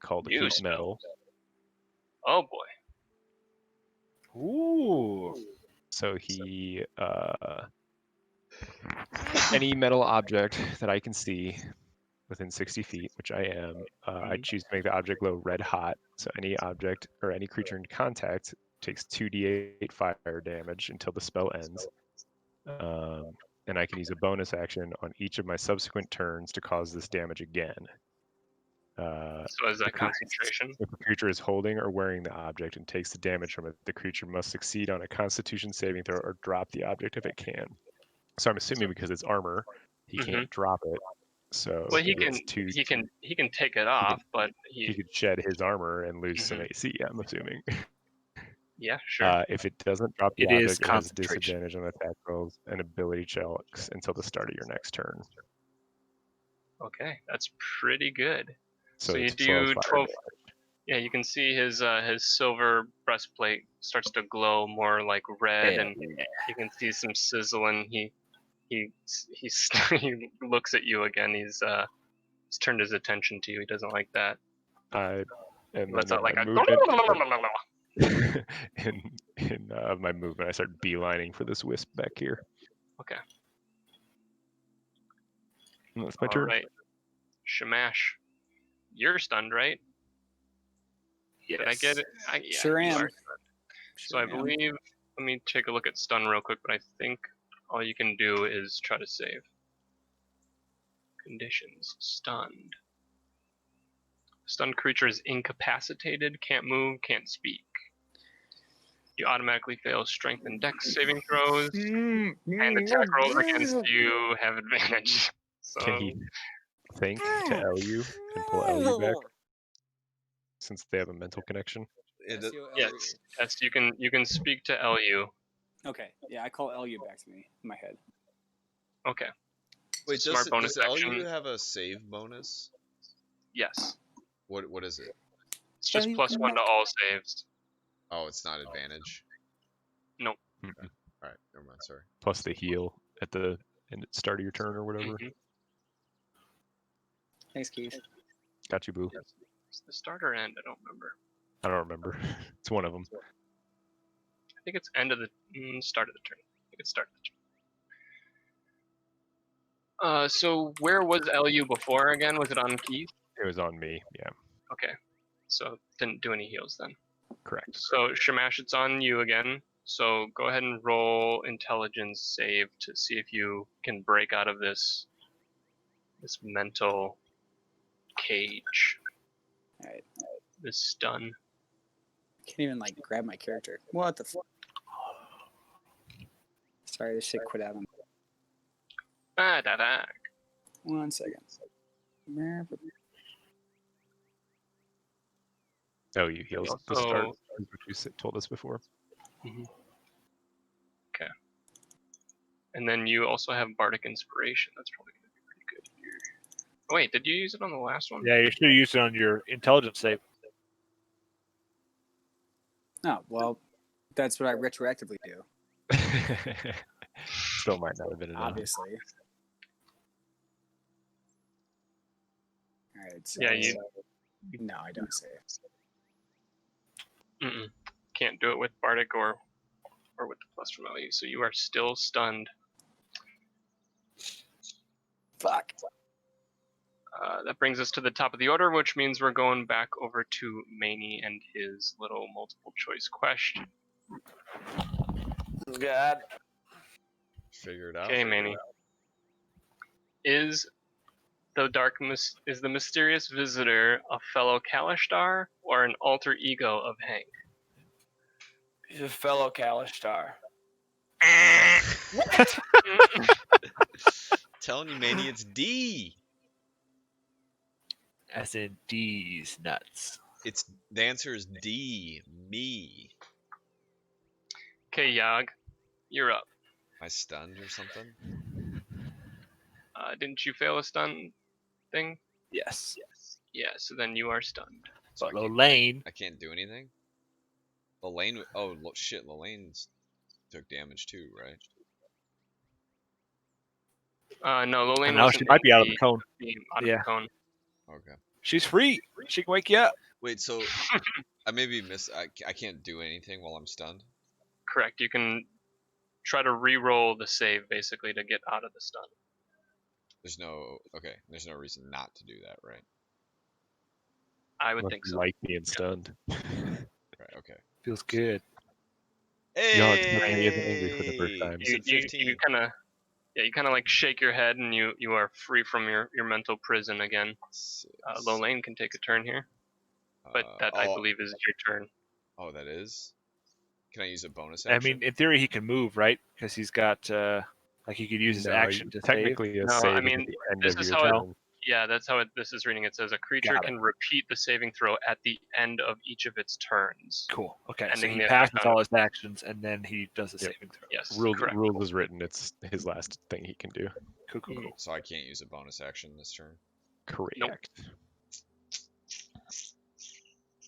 called New Heat spell. Metal. Oh boy. Ooh. So he any metal object that I can see within 60 feet, which I am, I choose to make the object glow red hot. So any object or any creature in contact takes 2d8 fire damage until the spell ends. And I can use a bonus action on each of my subsequent turns to cause this damage again. So is that concentration? If the creature is holding or wearing the object and takes the damage from it, the creature must succeed on a Constitution saving throw or drop the object if it can. So I'm assuming because it's armor, he can't drop it. So Well, he gets two. he can take it off, but He could shed his armor and lose some AC. I'm assuming. Yeah, sure. If it doesn't drop the It is object, it has concentration. disadvantage on attack rolls and ability checks until the start of your next turn. Okay, that's pretty good. So you it's do 12 fire 12. damage. Yeah, you can see his silver breastplate starts to glow more like red, and you can see some sizzle. And he he looks at you again. He's turned his attention to you. He doesn't like that. And Lets then out like my a. movement. in my movement, I start beelining for this wisp back here. Okay. And that's my All turn. right. Shamash, you're stunned, right? Yes. Did I get it? Yeah, Sure you am. are stunned. So I believe. Let me take a look at stun real quick, but I think all you can do is try to save. Conditions. Stunned. Stunned creature is incapacitated, can't move, can't speak. You automatically fail strength and dex saving throws, and attack rolls against you have advantage. So, Can he think to LU and pull LU back since they have a mental connection? yes, you can speak to LU. Okay, yeah, I call LU back to me in my head. Okay. Wait, Smart bonus does LU action. have a save bonus? Yes. What is it? It's just LU, +1 come to back. all saves. Oh, it's not advantage. Nope. Mm-mm. All right, never mind. Sorry. Plus the heal at the start of your turn or whatever. Thanks, Keith. Got you, boo. It's the start or end? I don't remember. I don't remember. It's one of them. I think it's end of the start of the turn. I think it's start of the turn. So where was LU before again? Was it on Keith? It was on me. Yeah, Okay. So didn't do any heals then. correct. So Shamash, it's on you again. So go ahead and roll intelligence save to see if you can break out of this mental cage. All right. This stun. Can't even like grab my character. What the? Sorry, this shit quit out on. Da. 1 second. LU heals at the Also- start, is what you told us before. Okay. And then you also have Bardic Inspiration. That's probably going to be pretty good here. Oh, wait, did you use it on the last one? Yeah, you should use it on your intelligence save. Oh well, that's what I retroactively do. Still might not have been enough. Obviously. All right. So Yeah, No, I don't say it. Mm-mm. Can't do it with Bardic or with the plus from LE. So you are still stunned. Fuck. That brings us to the top of the order, which means we're going back over to Maney and his little multiple choice question. God. Figure it out. Okay, Maney. Is the mysterious visitor a fellow Kalishtar or an alter ego of Hank? He's a fellow Kalishtar. Telling you, Manny, it's D. As in D's nuts. The answer is D. Me. Okay, Yag, you're up. Am I stunned or something? Didn't you fail a stun thing? Yes. Yeah, so then you are stunned. So But Lane. I can't do anything? Lane. Oh, shit. Lane's took damage too, right? No, Lolaine Now wasn't she might be out of the the cone. out of Yeah. the cone. Okay. She's free. She can wake you up. Wait, so I maybe I can't do anything while I'm stunned? Correct. You can try to re-roll the save basically to get out of the stun. There's no reason not to do that, right? I would Must think so. like being stunned. Right, okay. Feels good. Y'all expect me isn't angry for the first Hey! time. You said 15. You kind of like shake your head and you are free from your mental prison again. Lolaine can take a turn here, but that I believe is your turn. Oh, that is? Can I use a bonus I action? mean, in theory, he can move, right? Because he's got, like, he could use his action to save. technically a No, save I is mean, at the end this of is your how turn. Yeah, that's how this is reading. It says a creature Got it. can repeat the saving throw at the end of each of its turns. Cool. Okay, so Ending he the effect passes on all his actions, and then he does a Yep. saving throw. Yes, Rules correct. is written. It's his last thing he can do. Cool. So I can't use a bonus action this turn? Correct.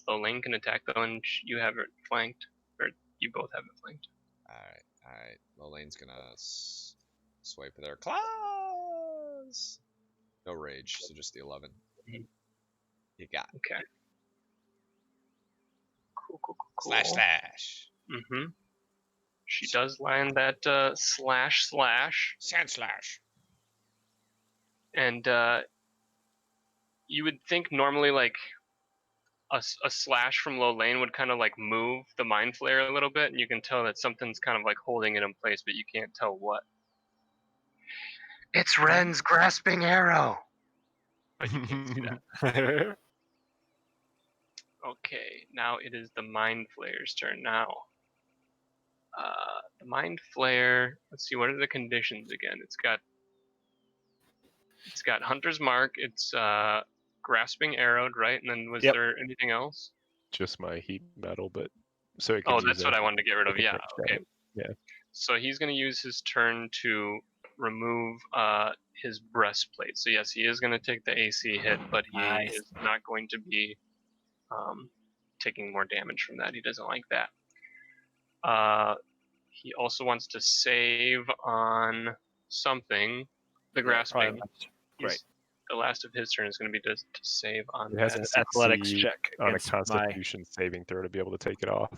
Lolaine can attack though, and you have it flanked, or you both have it flanked. Alright. Lolane's gonna swipe with her claws. No rage, so just the 11. Mhm. You got it. Okay. Cool. Slash. Mm-hmm. She does land that slash. Sand slash. And you would think normally like a slash from Lolaine would kind of like move the mind flare a little bit, and you can tell that something's kind of like holding it in place, but you can't tell what. It's Ren's grasping arrow. But you can't see that. Okay, now it is the mind flayer's turn. Now, the mind flare. Let's see, what are the conditions again? It's got Hunter's Mark. It's grasping arrowed, right? And then was Yep. there anything else? Just my heat metal, but so it can Oh, use that's what I wanted to get rid of. like a Yeah. fixed Okay. edit. Yeah. So he's going to use his turn to remove his breastplate. So yes, he is going to take the AC hit, but he Nice. is not going to be taking more damage from that. He doesn't like that. He also wants to save on something. The grasping. Great. The last of his turn is going to be to save on It has that. to Athletics succeed check on a against Constitution saving throw to be able to take it off.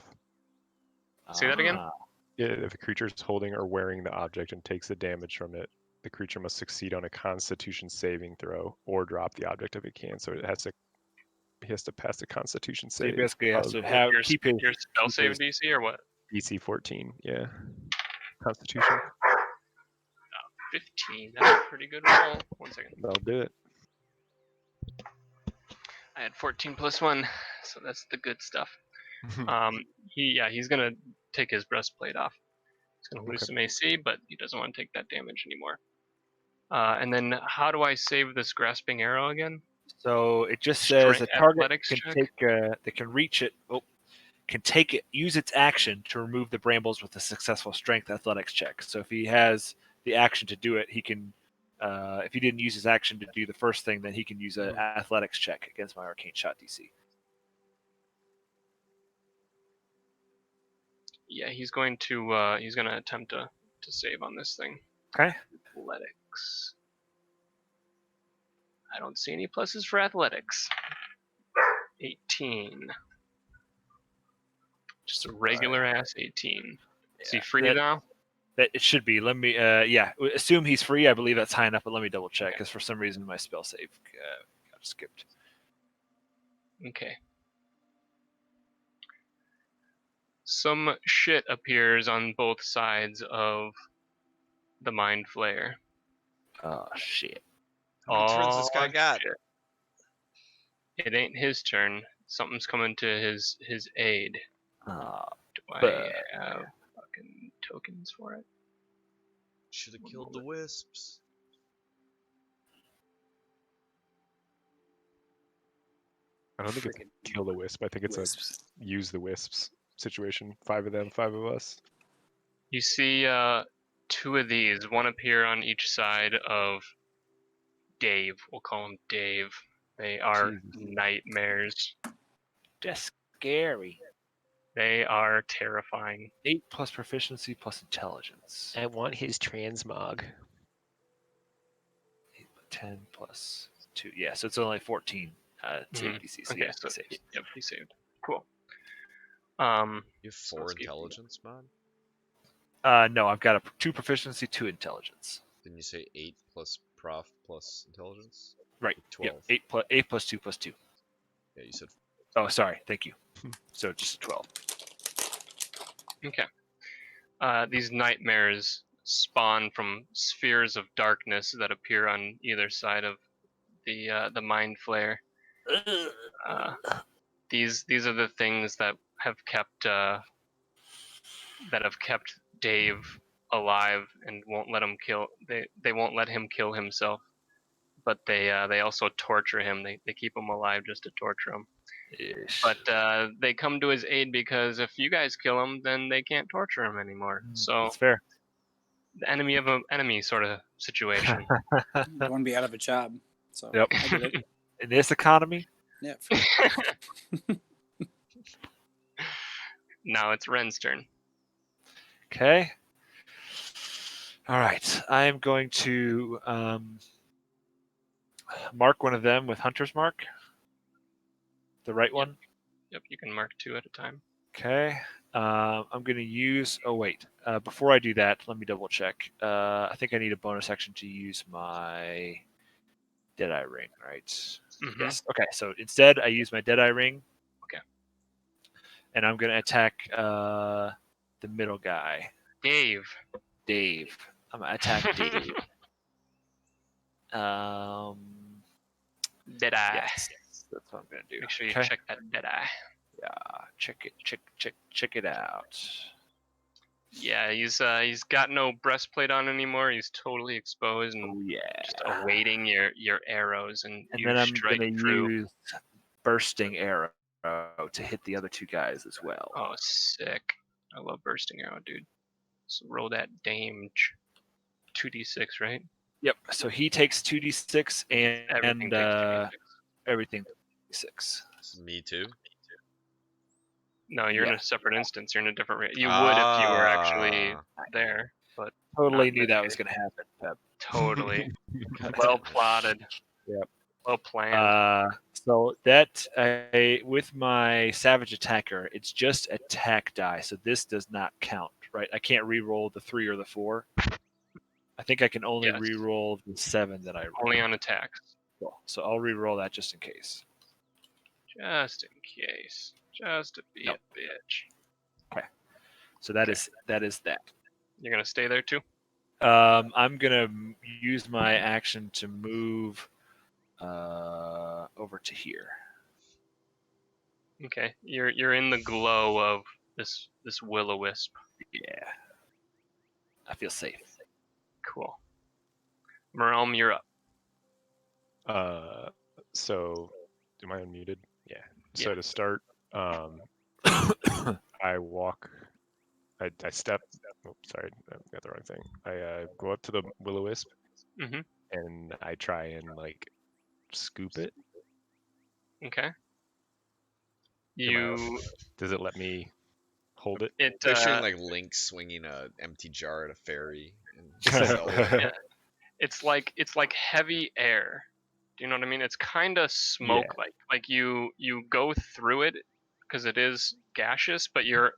Say that again? If a creature is holding or wearing the object and takes the damage from it, the creature must succeed on a Constitution saving throw or drop the object if it can. So he has to pass the Constitution So he save. basically has to Your keep his spell save his- DC or what? DC 14. Yeah. Constitution. 15. That's a pretty good roll. 1 second. That'll do it. I had 14 plus 1, so that's the good stuff. He's gonna take his breastplate off. He's gonna lose Okay. some AC, but he doesn't want to take that damage anymore. And then how do I save this grasping arrow again? So it just says a Strength target athletics can check? take they can reach it. Can take it, use its action to remove the brambles with a successful strength athletics check. So if he has the action to do it, he can. If he didn't use his action to do the first thing, then he can use an athletics check against my arcane shot DC. Yeah, he's going to attempt to save on this thing. Okay. Athletics. I don't see any pluses for athletics. 18. Just a regular ass 18. Is he Yeah, free that- now? That it should be. Let me. Assume he's free. I believe that's high enough, but let me double check because for some reason my spell save got skipped. Okay. Some shit appears on both sides of the mind flare. Oh shit. How many turns this guy Oh, got? shit. It ain't his turn. Something's coming to his aid. Oh, Do I but- have fucking tokens for it? Should have killed the wisps. I don't think it's kill the wisp. I think it's Wisps. a use the wisps situation. 5 of them, 5 of us. You see 2 of these, one appear on each side of Dave. We'll call him Dave. They are Jesus. nightmares. that's scary. They are terrifying. 8 plus proficiency plus intelligence. I want his transmog. 10 plus 2. Yeah, so it's only 14 save Mhm. DC. So Okay, yeah, so he saves. yep, he saved. Cool. You have So 4 let's keep- intelligence, mod? No, I've got a 2 proficiency, 2 intelligence. Didn't you say 8 plus prof plus intelligence? Right. 12. Yep. 8 plus 2 plus 2. Yeah, you said. Oh, sorry. Thank you. So just 12. Okay. These nightmares spawn from spheres of darkness that appear on either side of the mind flare. These are the things that have kept Dave alive and won't let him kill. They won't let him kill himself, but they also torture him. They keep him alive just to torture him. Ish. But they come to his aid because if you guys kill him, then they can't torture him anymore. So That's fair. the enemy of an enemy sort of situation. I want to be out of a job. So Yep. I get it. In this economy, Yeah. Now it's Ren's turn. okay. All right. I am going to mark one of them with Hunter's Mark. The right one. Yep, you can mark 2 at a time. Okay. I'm going to use. Oh wait. Before I do that, let me double check. I think I need a bonus action to use my Deadeye Ring. Right. Mhm. Yes. Okay. So instead, I use my Deadeye Ring. Okay. And I'm going to attack the middle guy, Dave. Dave. I'm going to attack Dave. Deadeye. Yes. That's what I'm going to do. Make sure you Okay. check that Deadeye. Yeah. Check it out. Yeah, he's got no breastplate on anymore. He's totally exposed and Oh yeah. just awaiting your arrows, and And you then I'm strike going to through. use bursting arrow to hit the other 2 guys as well. Oh, sick! I love bursting arrow, dude. So roll that damage. 2d6, right? Yep. So he takes 2d6 Everything and takes 2d6. everything 6. Me too. No, you're in Yeah. a separate instance. You're in a different. You would if you were actually Ah. there, but Totally Not knew this that was case. going to happen. Pep. totally God well damn it. plotted. Yep. Well planned. So that with my savage attacker, it's just attack die, so this does not count, right? I can't re-roll the 3 or the 4. I think I can only Yes. re-roll the 7 that I roll. Only on attacks. So I'll re-roll that just in case. Just in case. Just to be Yep. a bitch. So that Okay. is that. You're gonna stay there too? I'm gonna use my action to move over to here. Okay. You're in the glow of this will-o-wisp. Yeah. I feel safe. Cool. Merelm, you're up. So, am I unmuted? Yeah. Yeah. So to start, I walk. I step. Oh, sorry, I got the wrong thing. I go up to the will-o-wisp, Mhm. and I try and like scoop it. Okay. Am I- You Does it let me hold it? it Picturing like Link swinging a empty jar at a ferry. And Zelda. it's like heavy air. Do you know what I mean? It's kind of smoke-like. Like you go through it because it is gaseous, but you're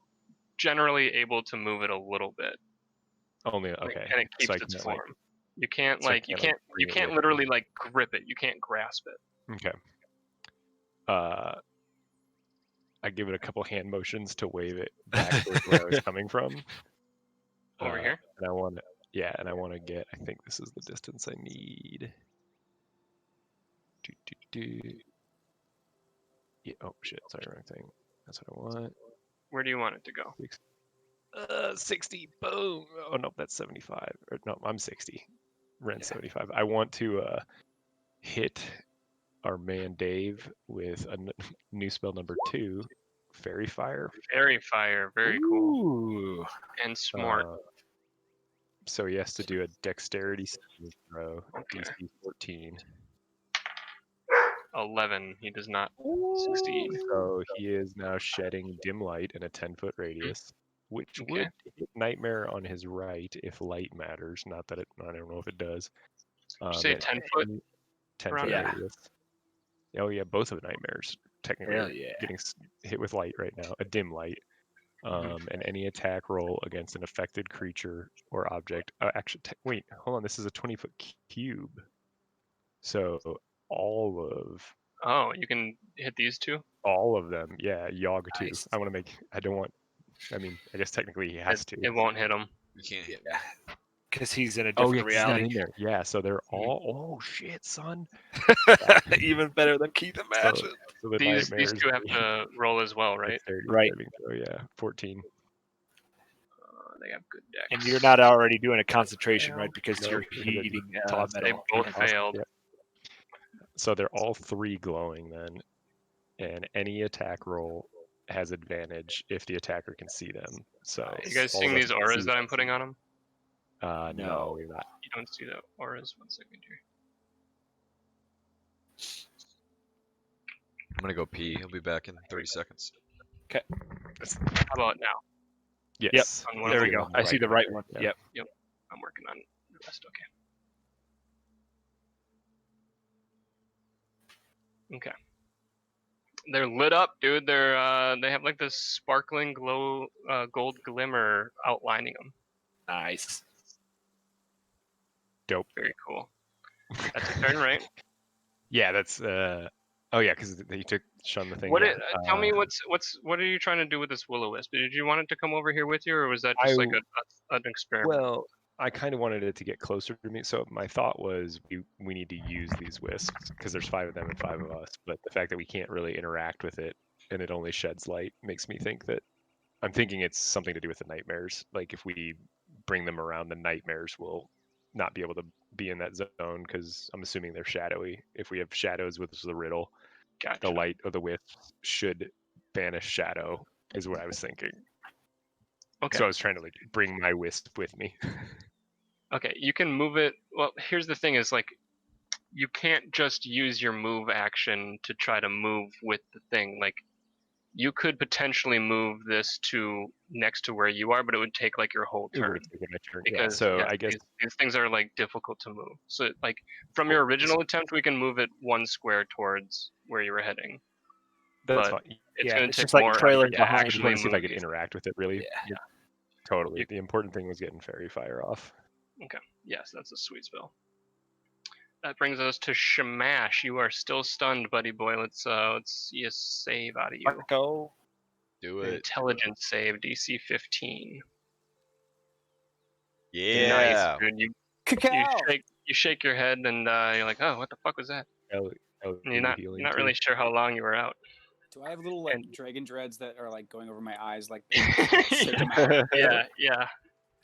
generally able to move it a little bit. Only and okay. and it So keeps I its can't, form. like, You can't so I like you can't, like, can't bring it with me. literally like grip it. You can't grasp it. Okay. I give it a couple hand motions to wave it back towards where I was coming from. Over here? And I want to, yeah, and I want to get. I think this is the distance I need. Yeah. Oh shit! Sorry, wrong thing. That's what I want. Where do you want it to go? 60. Boom. Oh no, that's 75. Or no, I'm 60. Ren's 75. I want to hit our man Dave with a new spell number 2, Fairy Fire. Fairy Fire, very cool. Ooh. And smart. So he has to do a dexterity saving throw, Okay. DC 14. 11. He does not succeed. So he is now shedding dim light in a 10-foot radius, which Okay. would hit Nightmare on his right if light matters. Not that I don't know if it does. Did you say at 10 foot? 10-foot Yeah. radius. Oh yeah, both of the Nightmares technically Hell are yeah. getting hit with light right now, a dim light. And any attack roll against an affected creature or object. Actually, wait, hold on. This is a 20-foot cube. So Oh, you can hit these two? all of them, yeah. Yogg too. Nice. I want to make. I don't want. I mean, I guess technically he has to. It won't hit him. You can't hit Yeah. Because he's in a Oh different yeah, he's not reality. in there. Yeah, so they're all. Oh shit, son. Even better than Keith Imagine. So the These Nightmares two have to roll as well, right? dexterity Right. saving throw, yeah, 14. They have good decks. And you're not already doing a concentration, right? Because Nope, you're because it heating tossed They metal. both Awesome, failed. yep. So they're all 3 glowing then, and any attack roll has advantage if the attacker can see them. So You guys all seeing of us these can auras see that I'm putting on them? them. No. No, we're not. You don't see the auras. 1 second here. I'm gonna go pee. He'll be back in 30 seconds. How about now? Yes. on one There of we them. go. I see the right one. Yeah. Yep. I'm working on the rest. Okay. They're lit up, dude. They have like this sparkling glow, gold glimmer outlining them. Nice. Dope. Very cool. That's a turn, right? Yeah, that's oh yeah, because you took shun the thing. What? Yeah. Tell me what are you trying to do with this will-o-wisp? Did you want it to come over here with you, or was that just like an experiment? Well, I kind of wanted it to get closer to me. So my thought was we need to use these wisps because there's 5 of them and 5 of us. But the fact that we can't really interact with it and it only sheds light makes me think that I'm thinking it's something to do with the nightmares. Like if we bring them around, the nightmares will not be able to be in that zone because I'm assuming they're shadowy. If we have shadows with the riddle, Gotcha. the light of the wisps should banish shadow, is what I was thinking. Okay. So I was trying to like bring my wisp with me. Okay, you can move it. Well, here's the thing: is like you can't just use your move action to try to move with the thing. Like you could potentially move this to next to where you are, but it would take like your whole It turn. would take my turn. Yeah, Because so I guess these things are like difficult to move. So like from your original attempt, we can move it 1 square towards where you were heading. that's but fine. It's going it's to take just like more trailing effort to behind. I just actually want to see if I move could these. interact with it. Really, Yeah. totally. You- The important thing was getting fairy fire off. Okay. Yes, that's a sweet spell. That brings us to Shamash. You are still stunned, buddy boy. Let's see a save out of you. Go. Do An it. intelligence save, DC 15. Yeah. Nice, dude. You Cacao. shake your head and you're like, oh, what the fuck was that? L And do you're not healing not too. really sure how long you were out. Do I have little like And- dragon dreads that are like going over my eyes, like yeah, yeah,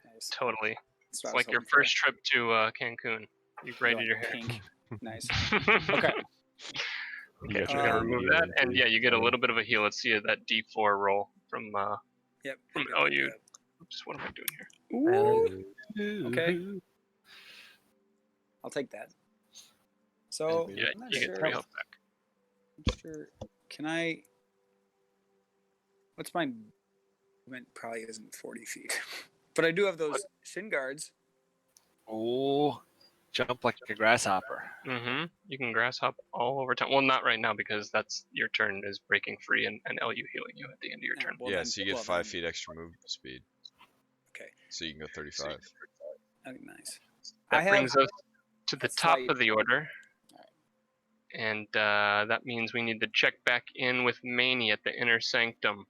Nice. totally. That's It's what I was like your hoping for. first trip to Cancun. You They're, braided like, your hair. pink. Nice. Okay. Okay. You Okay, got so your we're gonna own remove healing that, and too. yeah, you get a little bit of a heal. Let's see that D4 roll from Yep. from yep, OU. yep. Oops, what am I doing here? Ooh. Okay. I'll take that. So Yeah, I'm not you sure. get 3 health back. I'm sure. Can I? What's my movement? Probably isn't 40 feet, but I do have those shin guards. Oh. Jump like a grasshopper. Mm-hmm. You can grass hop all over town. Well, not right now because that's your turn is breaking free and LU healing you at the end of your turn. Well, yeah, then- so you get well, 5 then- feet extra move speed. Okay. So you can go 35. Okay, nice. That I have brings us to the a top slight- of the order. And that means we need to check back in with Maney at the inner sanctum.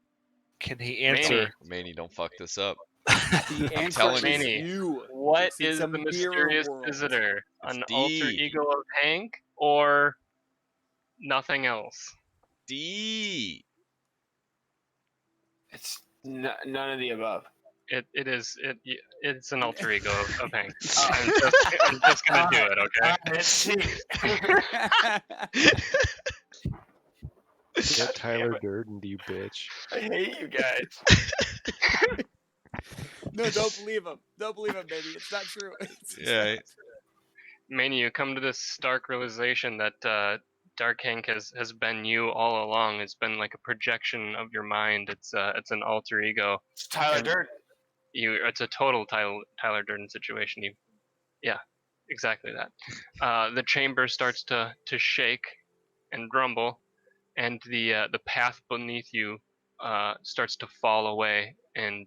Can he answer? Manny, don't fuck this up. The I'm answer telling is you. you. What It's is a the mirror mysterious world. visitor? It's An D. alter ego of Hank or nothing else? D. It's none of the above. It's an alter ego of Hank. Oh. I'm just gonna do it, okay? It's T. Get Tyler Durden, you bitch. I hate you guys. No, don't believe him. Don't believe him, baby. It's not true. Yeah. Manny, you come to this stark realization that Dark Hank has been you all along. It's been like a projection of your mind. It's an alter ego. It's Tyler And- Durden. It's a total Tyler Durden situation. Yeah, exactly that. The chamber starts to shake and rumble, and the path beneath you starts to fall away. And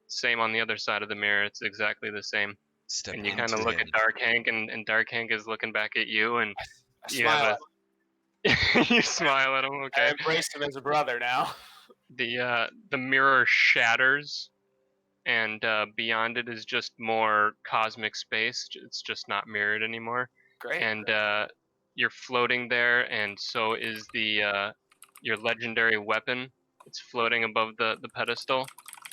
same on the other side of the mirror. It's exactly the same. Step And you into kind of look him. at Dark Hank, and Dark Hank is looking back at you, and I you smile. have you smile at him. I Okay. embrace him as a brother now. The mirror shatters, and beyond it is just more cosmic space. It's just not mirrored anymore. Great. And you're floating there, and so is your legendary weapon. It's floating above the pedestal,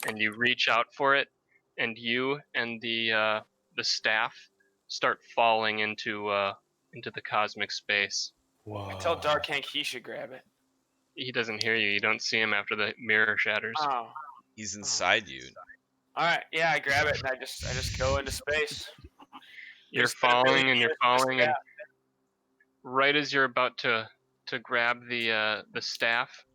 and you reach out for it, and you and the staff start falling into the cosmic space. I tell Dark Hank he should grab it. He doesn't hear you. You don't see him after the mirror shatters. Oh. He's inside you. All right. Yeah, I grab it and I just go into space. You're Just gonna falling really and you're just falling, and grab. right as you're about to grab the staff,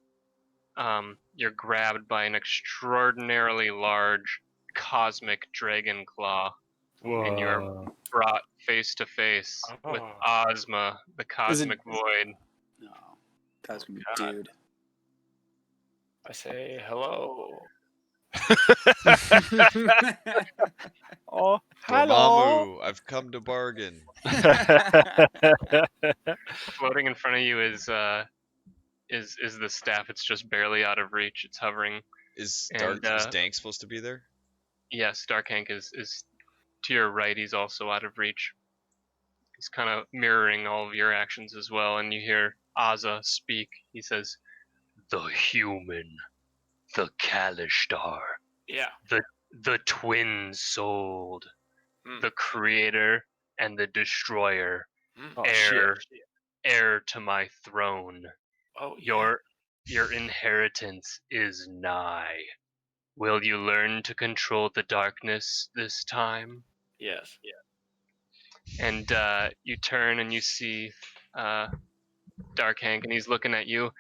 you're grabbed by an extraordinarily large cosmic dragon claw, and you're brought face to face with Oh. Ozma, the cosmic void. No. Cosmic God. dude. I say hello. Oh, Dormammu, I've come to bargain. Floating in front of you is the staff. It's just barely out of reach. It's hovering. Is And, Dank supposed to be there? Yes, Dark Hank is to your right. He's also out of reach. He's kind of mirroring all of your actions as well, and you hear Azza speak. He says, "The human, the Kalishtar, Yeah. the twin-souled, Hmm. the creator and the destroyer, Oh, heir to my throne. Oh, yeah. Your inheritance is nigh. Will you learn to control the darkness this time?" Yes. And you turn and you see Dark Hank, and he's looking at you.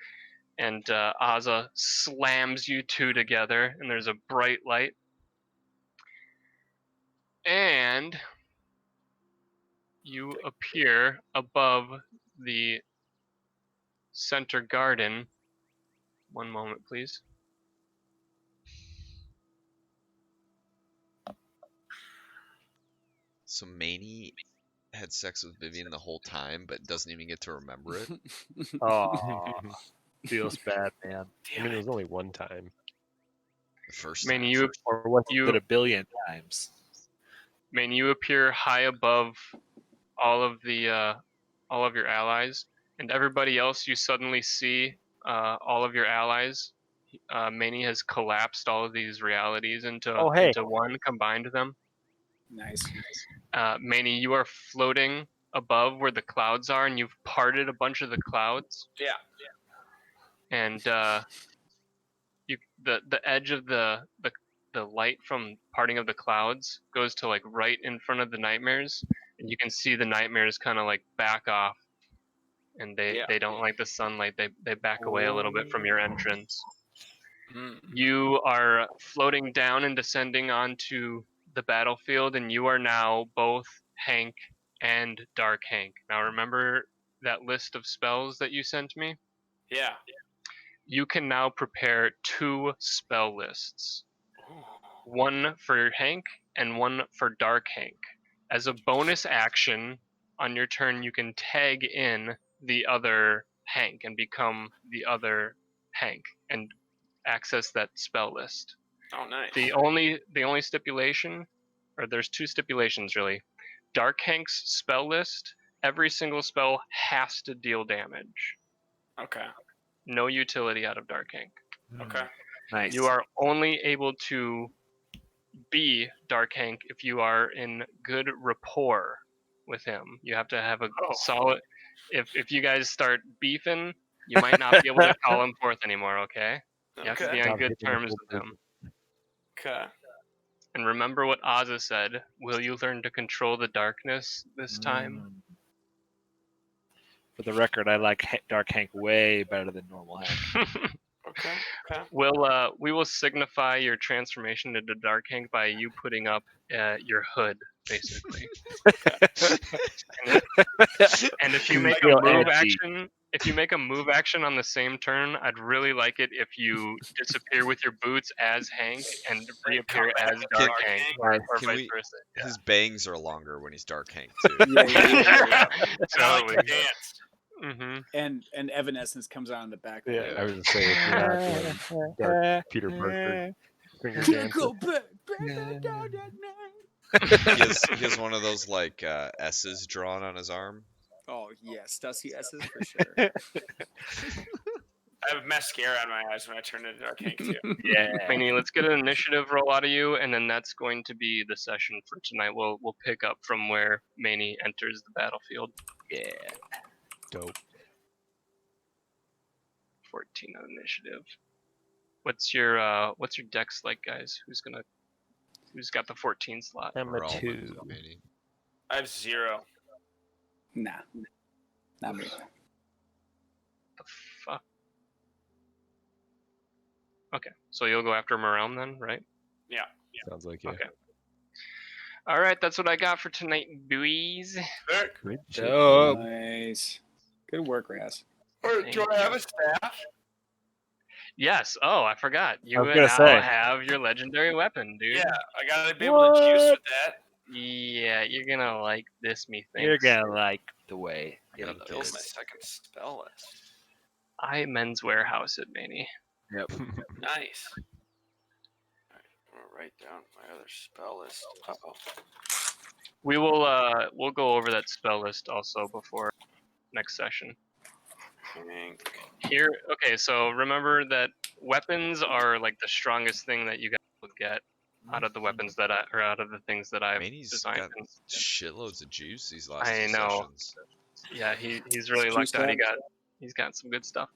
And Azza slams you two together, and there's a bright light. And you appear above the center garden. One moment, please. So Manny had sex with Vivian the whole time, but doesn't even get to remember it. Oh, feels bad, man. I mean, it was only one time. The first Man, time. you Or was it a billion times? you appear high above all of your allies, and everybody else. You suddenly see all of your allies. Manny has collapsed all of these realities into one, combined them. Nice. Manny, you are floating above where the clouds are, and you've parted a bunch of the clouds. Yeah. And the edge of the light from parting of the clouds goes to like right in front of the nightmares, and you can see the nightmares kind of like back off, and they don't like the sunlight. They back away a little bit from your entrance. Mm. You are floating down and descending onto the battlefield, and you are now both Hank and Dark Hank. Now remember that list of spells that you sent me? Yeah. You can now prepare 2 spell lists. One for Hank and one for Dark Hank. As a bonus action, on your turn, you can tag in the other Hank and become the other Hank and access that spell list. Oh, nice. The only stipulation, or there's 2 stipulations really. Dark Hank's spell list, every single spell has to deal damage. Okay. No utility out of Dark Hank. Okay. Nice. You are only able to be Dark Hank if you are in good rapport with him. You have to have a solid. If you guys start beefing, you might not be able to call him forth anymore. Okay. You have to be Okay. on good terms with him. Okay. And remember what Ozza said. Will you learn to control the darkness this time? For the record, I like Dark Hank way better than normal Hank. Okay. Okay. We will signify your transformation into Dark Hank by you putting up your hood, basically. And if you make a Feel move edgy. action, on the same turn, I'd really like it if you disappear with your boots as Hank and reappear as Dark Hank, or Can vice we- versa. His bangs are longer when he's Dark Hank too. Yeah. And I like to Totally. dance. Mm-hmm. And Evanescence comes on in the back. Yeah, I was gonna say if you're not doing Dark Peter Parker finger Can't dancing. go back down that night. He has one of those like S's drawn on his arm. Oh yeah, Stussy S's for sure. I have mascara on my eyes when I turn into Dark Hank too. Yeah. Manny, let's get an initiative roll out of you, and then that's going to be the session for tonight. We'll pick up from where Manny enters the battlefield. Yeah. Dope. 14 on initiative. What's your dex like, guys? Who's got the 14 slot? I'm We're a all 2. maybe. I have 0. Nah, not me. The fuck? Okay, so you'll go after Morelm then, right? Sounds like yeah. Okay. All right, that's what I got for tonight, boys. Sick. Good Dope. Nice. Good work, Raz. Do I have a staff? Yes. Oh, I forgot. You I was gonna now say. have your legendary weapon, dude. Yeah, I gotta be able to juice with that. Yeah, you're gonna like this, methinks. You're gonna like the way I it gotta Build looks. my second spell list. I Men's Warehouse it, Manny. Yep. Nice. Alright, I'm gonna write down my other spell list. Uh-oh. We will we'll go over that spell list also before next session. Hank. Here, okay, so remember that weapons are like the strongest thing that you guys will get out of the weapons that out of the things that I've Manny's designed. got shitloads of juice these last I two know. sessions. Yeah, he's really Juice lucked out. tab. He's got some good stuff.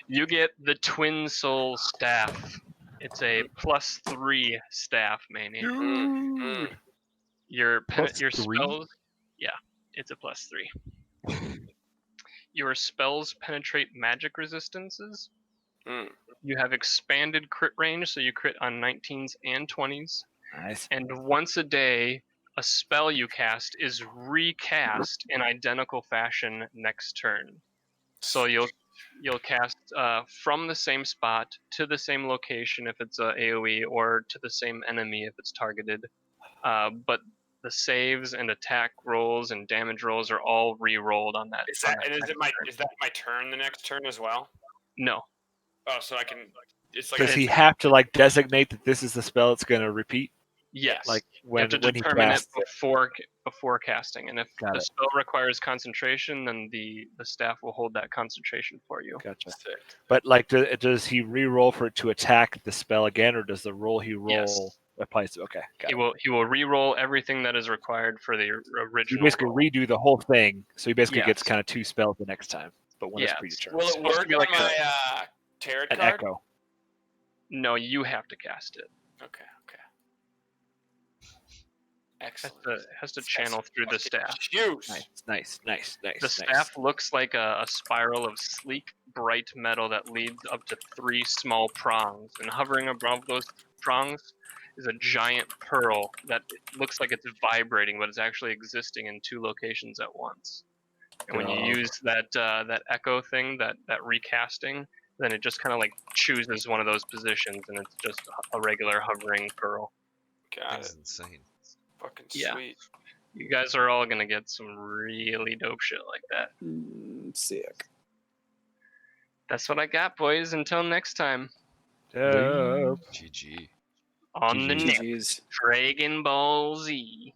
You get the Twin Soul Staff. It's a +3 staff, Manny. Mm. Your +3? spells, yeah, it's a +3. Your spells penetrate magic resistances. Mm. You have expanded crit range, so you crit on 19s and 20s. Nice. And once a day, a spell you cast is recast in identical fashion next turn. So you'll cast from the same spot to the same location if it's a AOE, or to the same enemy if it's targeted. But the saves and attack rolls and damage rolls are all re-rolled on that. Is that my turn the next turn as well? No. Oh, so I can. It's like Does he have to like designate that this is the spell it's gonna repeat? Yes. Like you when have to when he determine it casts it? before casting, and if Got the it. spell requires concentration, then the staff will hold that concentration for you. Gotcha. Sick. But like, does he re-roll for it to attack the spell again, or does the roll he roll Yes. applies to? Okay, got He it. will re-roll everything that is required for the You original. basically roll. redo the whole thing, so he basically gets Yes. kind of 2 spells the next time, but one is Yes. predetermined. Will it supposed to work be on like my tarot An card? echo. No, you have to cast it. Okay. It Excellent. has to channel through the staff. Juice. Nice. The staff looks like a spiral of sleek, bright metal that leads up to 3 small prongs, and hovering above those prongs is a giant pearl that looks like it's vibrating, but it's actually existing in 2 locations at once. And when you use that echo thing, that recasting, then it just kind of like chooses one of those positions, and it's just a regular hovering pearl. Got Thing's it. insane. Fucking Yeah. sweet. You guys are all gonna get some really dope shit like that. Sick. That's what I got, boys. Until next time. Dope. GG. On the GG. next GG's. Dragon Ball Z.